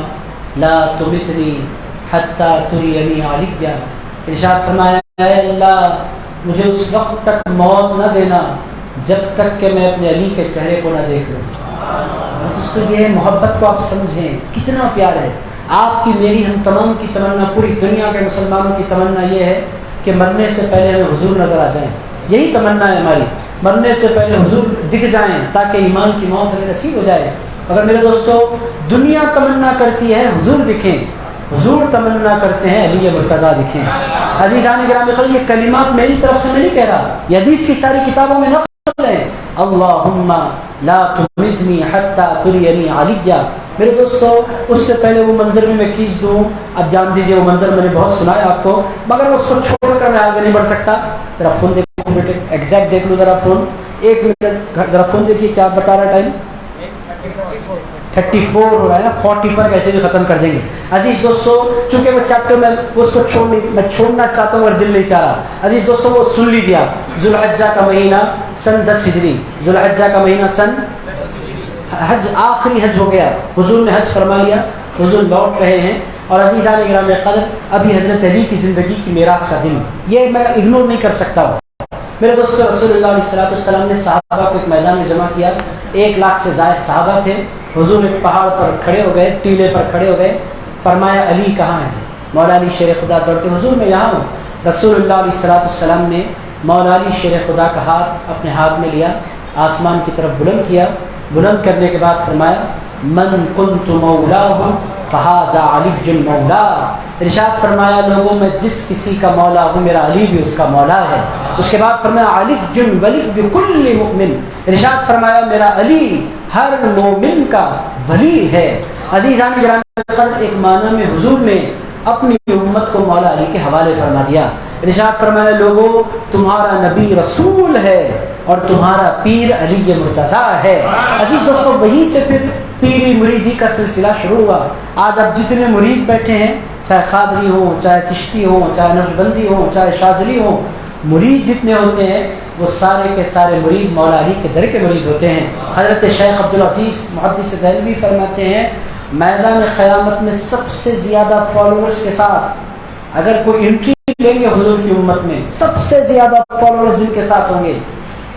لا تمتنی حتی ترینی علیہ. ارشاد فرمایا اے اللہ مجھے اس وقت تک موت نہ دینا جب تک کہ میں اپنے علی کے چہرے کو نہ دیکھ لوں. اس کو یہ محبت کو آپ سمجھیں کتنا پیار ہے. آپ کی میری ہم تمام کی تمنا، پوری دنیا کے مسلمانوں کی تمنا یہ ہے کہ مرنے سے پہلے ہمیں حضور نظر آ جائیں. یہی تمنا ہے ہماری، مرنے سے پہلے حضور دکھ جائیں تاکہ ایمان کی موت ہمیں نصیب ہو جائے. اگر میرے دوستو دنیا تمنا کرتی ہے حضور دکھیں، حضور تمنا کرتے ہیں علی مرتضیٰ دکھیں. عزیزان گرامی قدر یہ کلمات میری طرف سے میں نہیں کہہ رہا، یہ حدیث کی ساری کتابوں میں نقل ہے. اللہم لا تمتنی حتی ترینی علیہ. میرے دوستو اس سے پہلے وہ منظر میں کھینچ دوں. اب جان دیجئے وہ منظر میں نے بہت سنایا آپ کو، مگر اس کو چھوڑ کر میں آگے نہیں بڑھ سکتا. ذرا فون دیکھو بیٹے، ایگزیکٹ دیکھ لو ذرا فون. 1 منٹ ذرا فون دیکھیے کیا بتا رہا ٹائم. 34 ہو رہا ہے نا، 40 پر کیسے بھی ختم کر دیں گے. عزیز دوستو چونکہ وہ چیپٹر میں اس کو چھوڑنا چاہتا ہوں اور دل نہیں چاہ رہا. عزیز دوستو وہ سن لیجیے آپ. ذوالحجہ کا مہینہ سن 10 ہجری، ذوالحجہ کا مہینہ سن حج، آخری حج ہو گیا. حضور نے حج فرما لیا، حضور لوٹ رہے ہیں. اور عزیزان گرامی قدر ابھی حضرت علی کی زندگی کی میراث کا دن، یہ میں اگنور نہیں کر سکتا ہوں۔ میرے دوستو، رسول اللہ علیہ السلام نے صحابہ کو ایک میدان میں جمع کیا، 1 لاکھ سے زائد صحابہ تھے۔ حضور ایک پہاڑ پر کھڑے ہو گئے، ٹیلے پر کھڑے ہو گئے، فرمایا علی کہاں ہے؟ مولا علی شیر خدا دوڑتے، حضور میں یہاں ہوں۔ رسول اللہ علیہ السلام نے مولا علی شیر خدا کا ہاتھ اپنے ہاتھ میں لیا، آسمان کی طرف بلند کیا، بلند کرنے کے بعد فرمایا من کنت مولاہ فہذا علی مولا۔ ارشاد فرمایا لوگوں میں جس کسی کا مولا ہوں میرا علی بھی اس کا مولا ہے۔ اس کے بعد فرمایا علی ولی بکل مؤمن، ارشاد فرمایا میرا علی ہر مومن کا ولی ہے۔ عزیزان گرامی، ایک معنی میں حضور نے اپنی امت کو مولا علی کے حوالے فرما دیا۔ ارشاد فرمایا لوگوں تمہارا نبی رسول ہے اور تمہارا پیر علی مرتضیٰ ہے۔ عزیز دوستو، وہیں سے پھر پیری مریدی کا سلسلہ شروع ہوا۔ آج اب جتنے مرید بیٹھے ہیں، چاہے قادری ہوں، چاہے چشتی ہوں، چاہے نقشبندی ہوں، چاہے شاذلی ہوں، مرید جتنے ہوتے ہیں وہ سارے کے سارے مرید مولا علی کے در کے مرید ہوتے ہیں۔ حضرت شیخ عبدالعزیز محدث دہلوی فرماتے ہیں میدان قیامت میں سب سے زیادہ فالوورز کے ساتھ اگر کوئی انٹری لیں گے حضور کی امت میں، سب سے زیادہ فالوورز جن کے ساتھ ہوں گے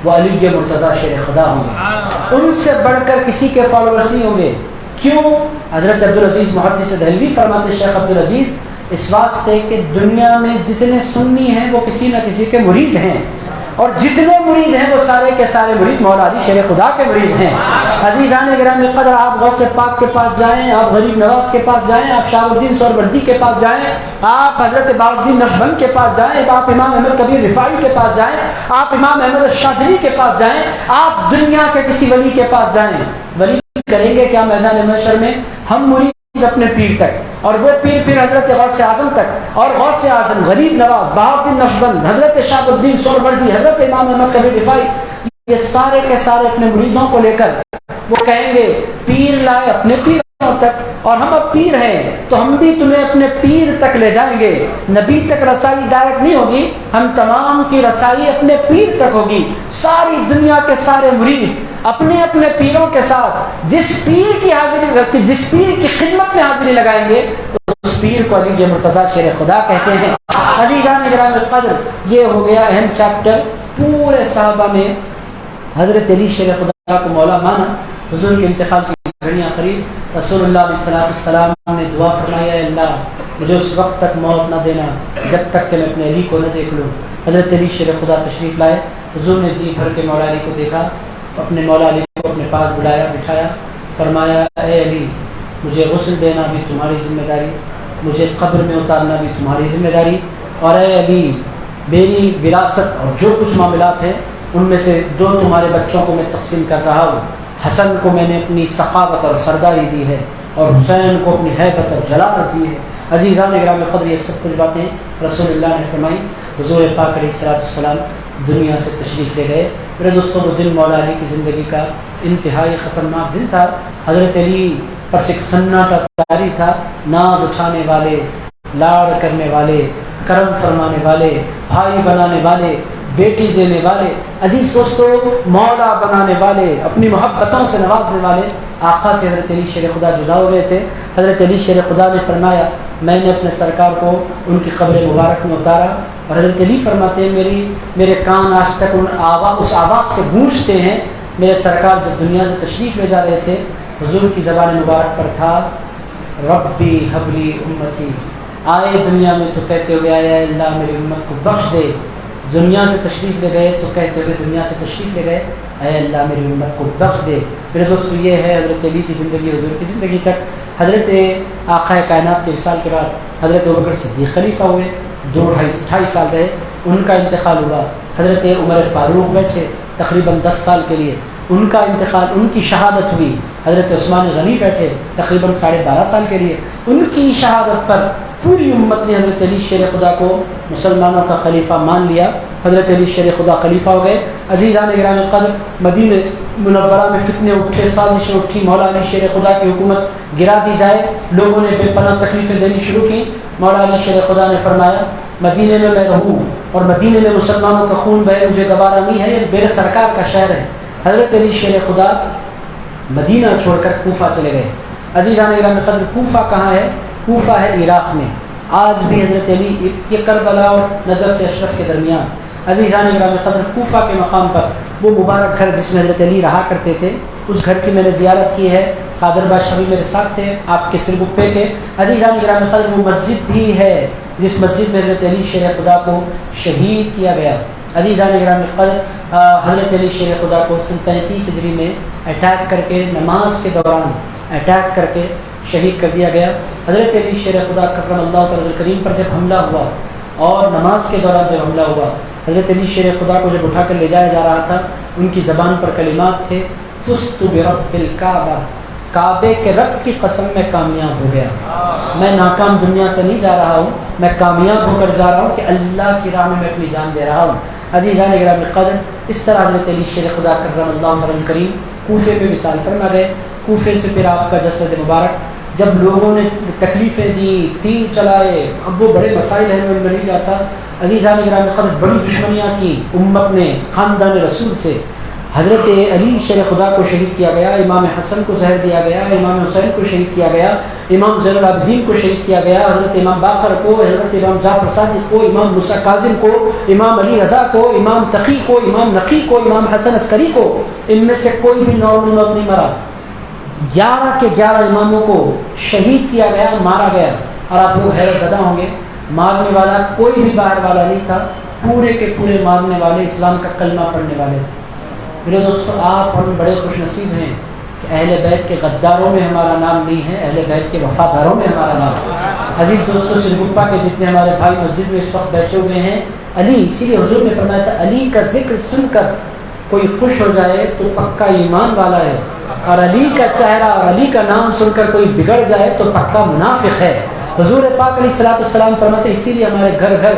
وہ علی مرتضیٰ شیر خدا ہوں گے، ان سے بڑھ کر کسی کے فالوورز نہیں ہوں گے۔ کیوں؟ حضرت عبدالعزیز محدث دہلوی فرماتے شیخ عبدالعزیز اس واسطے کہ دنیا میں جتنے سنی ہیں وہ کسی نہ کسی کے مرید ہیں، اور جتنے مرید ہیں وہ سارے کے سارے مرید مولا علی شیر خدا کے مرید ہیں۔ عزیزان گرامی قدر، آپ غوث پاک کے پاس جائیں، آپ غریب نواز کے پاس جائیں، آپ شاہ الدین سہروردی کے پاس جائیں، آپ حضرت بہاؤالدین نقشبند کے پاس جائیں، آپ امام احمد کبیر رفاعی کے پاس جائیں، آپ امام احمد شاذلی کے پاس جائیں، آپ دنیا کے کسی ولی کے پاس جائیں، ولی کریں گے کیا میدان محشر میں؟ ہم مرید اپنے پیر تک، اور وہ پیر پھر حضرت غوث اعظم تک، اور غوث اعظم غریب نواز بہاؤالدین نقشبند حضرت شاہ الدین سہروردی حضرت امام احمد کبیر رفاعی، یہ سارے کے سارے اپنے مریدوں کو لے کر وہ کہیں گے پیر لائے اپنے پیروں تک، اور ہم اب پیر ہیں تو ہم بھی تمہیں اپنے پیر تک لے جائیں گے۔ نبی تک رسائی ڈائریکٹ نہیں ہوگی، ہم تمام کی رسائی اپنے پیر تک ہوگی۔ ساری دنیا کے سارے مرید اپنے اپنے پیروں کے ساتھ جس پیر کی خدمت میں حاضری لگائیں گے اس پیر کو علی مرتضیٰ شیر خدا کہتے ہیں۔ عزیزان گرامی قدر، یہ ہو گیا اہم چیپٹر۔ پورے صحابہ میں حضرت علی شیر خدا کو مولا مانا۔ حضور کے انتقال کی گھڑیاں قریب، رسول اللہ علیہ السلام نے دعا فرمایا اے اللہ مجھے اس وقت تک موت نہ دینا جب تک کہ میں اپنے علی کو نہ دیکھ لوں۔ حضرت علی شیر خدا تشریف لائے، حضور نے جی بھر کے مولا علی کو دیکھا، اپنے مولا علی کو اپنے پاس بلایا، بٹھایا، فرمایا اے علی مجھے غسل دینا بھی تمہاری ذمہ داری، مجھے قبر میں اتارنا بھی تمہاری ذمہ داری، اور اے علی میری وراثت اور جو کچھ معاملات ہیں ان میں سے 2 تمہارے بچوں کو میں تقسیم کر رہا ہوں۔ حسن کو میں نے اپنی سخاوت اور سرداری دی ہے، اور حسین کو اپنی ہیبت اور جلالت دی ہے۔ عزیزان گرامی قدر، یہ سب کچھ باتیں رسول اللہ نے فرمائی۔ حضور پاک علیہ السلام دنیا سے تشریف لے گئے۔ میرے دوستوں، وہ دن مولا علی کی زندگی کا انتہائی خطرناک دن تھا۔ حضرت علی پر ایک سناٹا طاری تھا، ناز اٹھانے والے، لاڑ کرنے والے، کرم فرمانے والے، بھائی بنانے والے، بیٹی دینے والے، عزیز دوستو مولا بنانے والے، اپنی محبتوں سے نوازنے والے آقا سے حضرت علی شیر خدا جدا ہو گئے تھے۔ حضرت علی شیر خدا نے فرمایا میں نے اپنے سرکار کو ان کی قبر مبارک میں اتارا، اور حضرت علی فرماتے ہیں میرے کان آج تک اس آواز سے گونجتے ہیں۔ میرے سرکار جب دنیا سے تشریف لے جا رہے تھے، حضور کی زبان مبارک پر تھا ربی حبلی امتی، آئے دنیا میں تو کہتے ہوئے آیا اللہ میری امت کو بخش دے، دنیا سے تشریف لے گئے تو کہتے ہوئے دنیا سے تشریف لے گئے اے اللہ میری امت کو بخش دے۔ میرے دوستو، یہ ہے حضرت علی کی زندگی، حضور کی زندگی تک۔ حضرت آقا کائنات کے وصال کے بعد حضرت ابوبکر صدیق خلیفہ ہوئے، 2-2.5 سال رہے، ان کا انتقال ہوا۔ حضرت عمر فاروق بیٹھے تقریباً 10 سال کے لیے، ان کا انتقال، ان کی شہادت ہوئی۔ حضرت عثمان غنی بیٹھے تقریباً 12.5 سال کے لیے، ان کی شہادت پر پوری امت نے حضرت علی شیر خدا کو مسلمانوں کا خلیفہ مان لیا۔ حضرت علی شیر خدا خلیفہ ہو گئے۔ عزیزان گرامی قدر، مدینہ منورہ میں فتنے اٹھے، سازشیں اٹھی، مولا علی شیر خدا کی حکومت گرا دی جائے، لوگوں نے بے پناہ تکلیفیں دینی شروع کی۔ مولا علی شیر خدا نے فرمایا مدینے میں میں رہوں اور مدینے میں مسلمانوں کا خون بہے مجھے گوارا نہیں ہے، یہ میرے سرکار کا شہر ہے۔ حضرت علی شیر خدا مدینہ چھوڑ کر کوفہ چلے گئے۔ عزیزان گرامی قدر، کوفہ کہاں ہے؟ کوفہ ہے عراق میں، آج بھی حضرت علی یہ کربلا اور نجف اشرف کے درمیان عزیزان گرامی قدر کوفہ کے مقام پر وہ مبارک گھر جس میں حضرت علی رہا کرتے تھے، اس گھر کی میں نے زیارت کی ہے۔ قادر بادشاہ بھی میرے ساتھ تھے آپ کے سرگپے کے۔ عزیزان گرامی قدر وہ مسجد بھی ہے جس مسجد میں حضرت علی شیر خدا کو شہید کیا گیا۔ عزیزان گرامی قدر حضرت علی شیر خدا کو 37 ہجری میں اٹیک کر کے نماز کے دوران اٹیک کر کے شہید کر دیا گیا۔ حضرت علی شیر خدا کرم اللہ تعالی کریم پر جب حملہ ہوا اور نماز کے دوران جب حملہ ہوا، حضرت علی شیر خدا کو جب اٹھا کر لے جایا جا رہا تھا، ان کی زبان پر کلمات تھے فزت برب الکعبہ، کعبے کے رب کی قسم میں کامیاب ہو گیا، میں ناکام دنیا سے نہیں جا رہا ہوں، میں کامیاب ہو کر جا رہا ہوں کہ اللہ کی راہ میں اپنی جان دے رہا ہوں۔ عزیزان گرامی قدر اس طرح حضرت علی شیر خدا کرم اللہ تعالی کریم کوفے میں وصال فرما گئے۔ کوفے سے پھر آپ کا جسد مبارک جب لوگوں نے تکلیفیں دی، تیر چلائے، اب وہ بڑے مسائل ہیں میں نہیں جاتا۔ عزیزان گرامی قدر بڑی دشمنیاں کی امت نے خاندان رسول سے۔ حضرت علی شیر خدا کو شہید کیا گیا، امام حسن کو زہر دیا گیا، امام حسین کو شہید کیا گیا، امام زین العابدین کو شہید کیا گیا، حضرت امام باقر کو، حضرت امام جعفر صادق کو، امام موسیٰ کاظم کو، امام علی رضا کو، امام تقی کو، امام نقی کو، امام حسن عسکری کو، ان میں سے کوئی بھی نو نہیں مرا۔ 11 کے 11 اماموں کو شہید کیا گیا، مارا گیا۔ اور آپ لوگ حیرت زدہ ہوں گے، مارنے والا کوئی بھی باہر والا نہیں تھا، پورے کے پورے مارنے والے اسلام کا کلمہ پڑھنے والے تھے۔ میرے دوستو آپ ہم بڑے خوش نصیب ہیں کہ اہل بیت کے غداروں میں ہمارا نام نہیں ہے، اہل بیت کے وفاداروں میں ہمارا نام ہے۔ عزیز دوستو سرگپا کے جتنے ہمارے بھائی مسجد میں اس وقت بیٹھے ہوئے ہیں، علی، اسی لیے حضور نے فرمایا تھا علی کا ذکر سن کر کوئی خوش ہو جائے تو پکا ایمان والا ہے، اور علی کا چہرہ اور علی کا نام سن کر کوئی بگڑ جائے تو پکا منافق ہے۔ حضور پاک علیہ الصلوۃ والسلام فرماتے اسی لیے ہمارے گھر گھر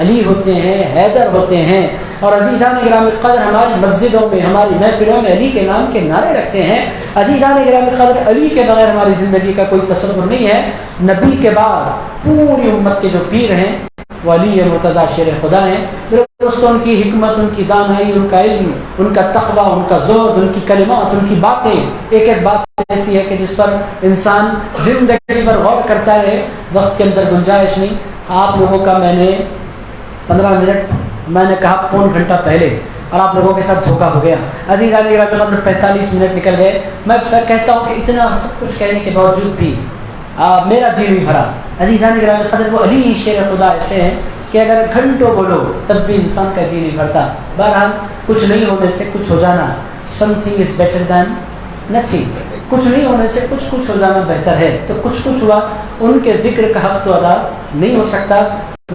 علی ہوتے ہیں، حیدر ہوتے ہیں، اور عزیزان گرامی قدر ہماری مسجدوں میں ہماری محفلوں میں علی کے نام کے نعرے رکھتے ہیں۔ عزیزان گرامی قدر علی کے بغیر ہماری زندگی کا کوئی تصور نہیں ہے۔ نبی کے بعد پوری امت کے جو پیر ہیں وہ علی مرتضیٰ شیر خدا ہیں۔ دوستوں ان کی حکمت، ان کی دانائی، ان کا علم، ان کا تقویٰ، ان کا زہد، ان کی کلمات، ان کی باتیں، ایک ایک بات ایسی ہے کہ جس پر انسان زندگی پر غور کرتا ہے، وقت کے اندر گنجائش نہیں۔ آپ لوگوں کا میں نے 15 منٹ میں نے کہا پون گھنٹہ پہلے، اور آپ لوگوں کے ساتھ دھوکہ ہو گیا۔ عزیزان گرامی قدر 45 منٹ نکل گئے۔ میں کہتا ہوں کہ اتنا سب کچھ کہنے کے باوجود بھی میرا جی نہیں بھرا۔ عزیزان گرامی قدر وہ علی شیر خدا ایسے ہیں کہ اگر گھنٹوں بولو تب بھی انسان کا جی نہیں بھرتا۔ بہرحال کچھ نہیں ہونے سے کچھ ہو جانا، some thing is better than nothing, کچھ نہیں ہونے سے کچھ ہو جانا بہتر ہے۔ تو کچھ ہوا، ان کے ذکر کا حق تو ادا نہیں ہو سکتا۔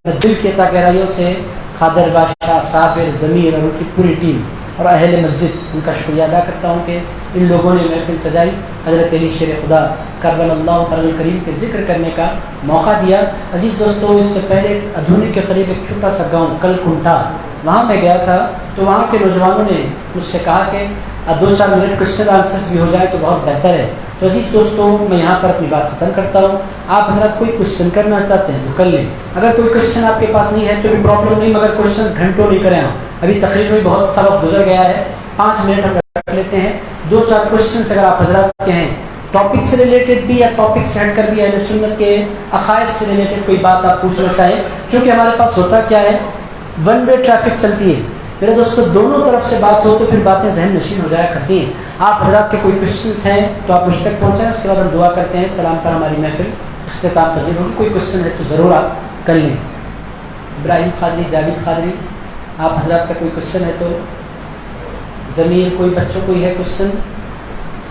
میں دل کی عطا گہرائیوں سے قادر بادشاہ، صابر، ضمیر اور ان کی پوری ٹیم اور اہل مسجد ان کا شکریہ ادا کرتا ہوں کہ ان لوگوں نے محفل سجائی، حضرت علی شیر خدا کرم اللہ تعالی کریم کے ذکر کرنے کا موقع دیا۔ عزیز دوستو اس سے پہلے ادھوری کے قریب ایک چھوٹا سا گاؤں کل کنٹا، وہاں میں گیا تھا تو وہاں کے نوجوانوں نے مجھ سے کہا کہ 2-4 منٹ کوشچن آنسرس بھی ہو جائے تو بہت بہتر ہے۔ تو عزیز دوستو میں یہاں پر اپنی بات ختم کرتا ہوں۔ آپ حضرات کوئی کوشچن کرنا چاہتے ہیں تو کر لیں، اگر کوئی کوشچن آپ کے پاس نہیں ہے تو بھی پرابلم نہیں، مگر کوشچن گھنٹوں نہیں کریں۔ ابھی تقریب میں بہت سا وقت گزر گیا ہے، 5 منٹ ہم رکھ لیتے ہیں۔ 2-4 کوشچنس اگر آپ حضرات کے ہیں ٹاپک سے ریلیٹڈ بھی یا ٹاپک سے ہٹ کر بھی، اہل سنت کے عقائد سے ریلیٹڈ کوئی بات آپ پوچھنا چاہیں، چونکہ ہمارے پاس ہوتا کیا ہے، ون وے ٹریفک چلتی ہے میرے دوستو، دونوں طرف سے بات ہو تو پھر باتیں ذہن نشین ہو جایا کرتی ہیں۔ آپ حضرات کے کوئی کوشچنس ہیں تو آپ مجھ تک پہنچائیں، اس کے بعد ہم دعا کرتے ہیں، سلام پر ہماری محفل اختتام پذیر ہوگی۔ کوئی کوشچن ہے تو ضرور آپ کر لیں۔ ابراہیم قادری، جاوید قادری، آپ حضرات کا کوئی کوشچن ہے تو ضمیر، کوئی بچوں کوئی ہے کوشچن؟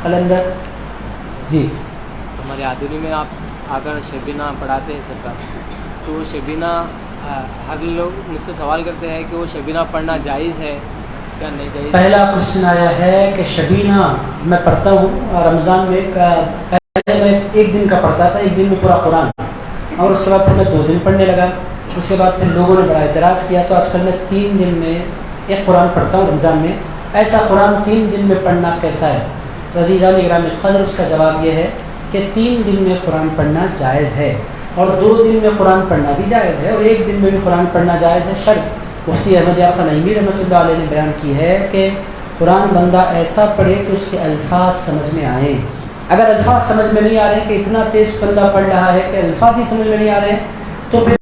قلندر جی۔ ہمارے عادلی میں آپ اگر شبینہ پڑھاتے ہیں سرکار، تو وہ شبینہ ہر لوگ مجھ سے سوال کرتے ہیں کہ وہ شبینہ پڑھنا جائز ہے کیا نہیں جائز؟ پہلا کوشچن آیا ہے کہ شبینہ میں پڑھتا ہوں رمضان میں، پہلے میں 1 دن کا پڑھتا تھا، 1 دن میں پورا قرآن، اور اس کے بعد پھر میں 2 دن پڑھنے لگا۔ اس کے بعد پھر لوگوں نے بڑا اعتراض کیا، تو آج کل میں 3 دن میں ایک قرآن پڑھتا ہوں رمضان میں۔ ایسا قرآن 3 دن میں پڑھنا کیسا ہے؟ تو عزیزان گرامی قدر اس کا جواب یہ ہے کہ 3 دن میں قرآن پڑھنا جائز ہے، اور 2 دن میں قرآن پڑھنا بھی جائز ہے، اور 1 دن میں بھی قرآن پڑھنا جائز ہے۔ شرط مفتی احمد یار نعیمی رحمۃ اللہ علیہ نے بیان کی ہے کہ قرآن بندہ ایسا پڑھے کہ اس کے الفاظ سمجھ میں آئیں، اگر الفاظ سمجھ میں نہیں آ رہے کہ اتنا تیز بندہ پڑھ رہا ہے کہ الفاظ ہی سمجھ میں نہیں آ رہے ہیں تو پھر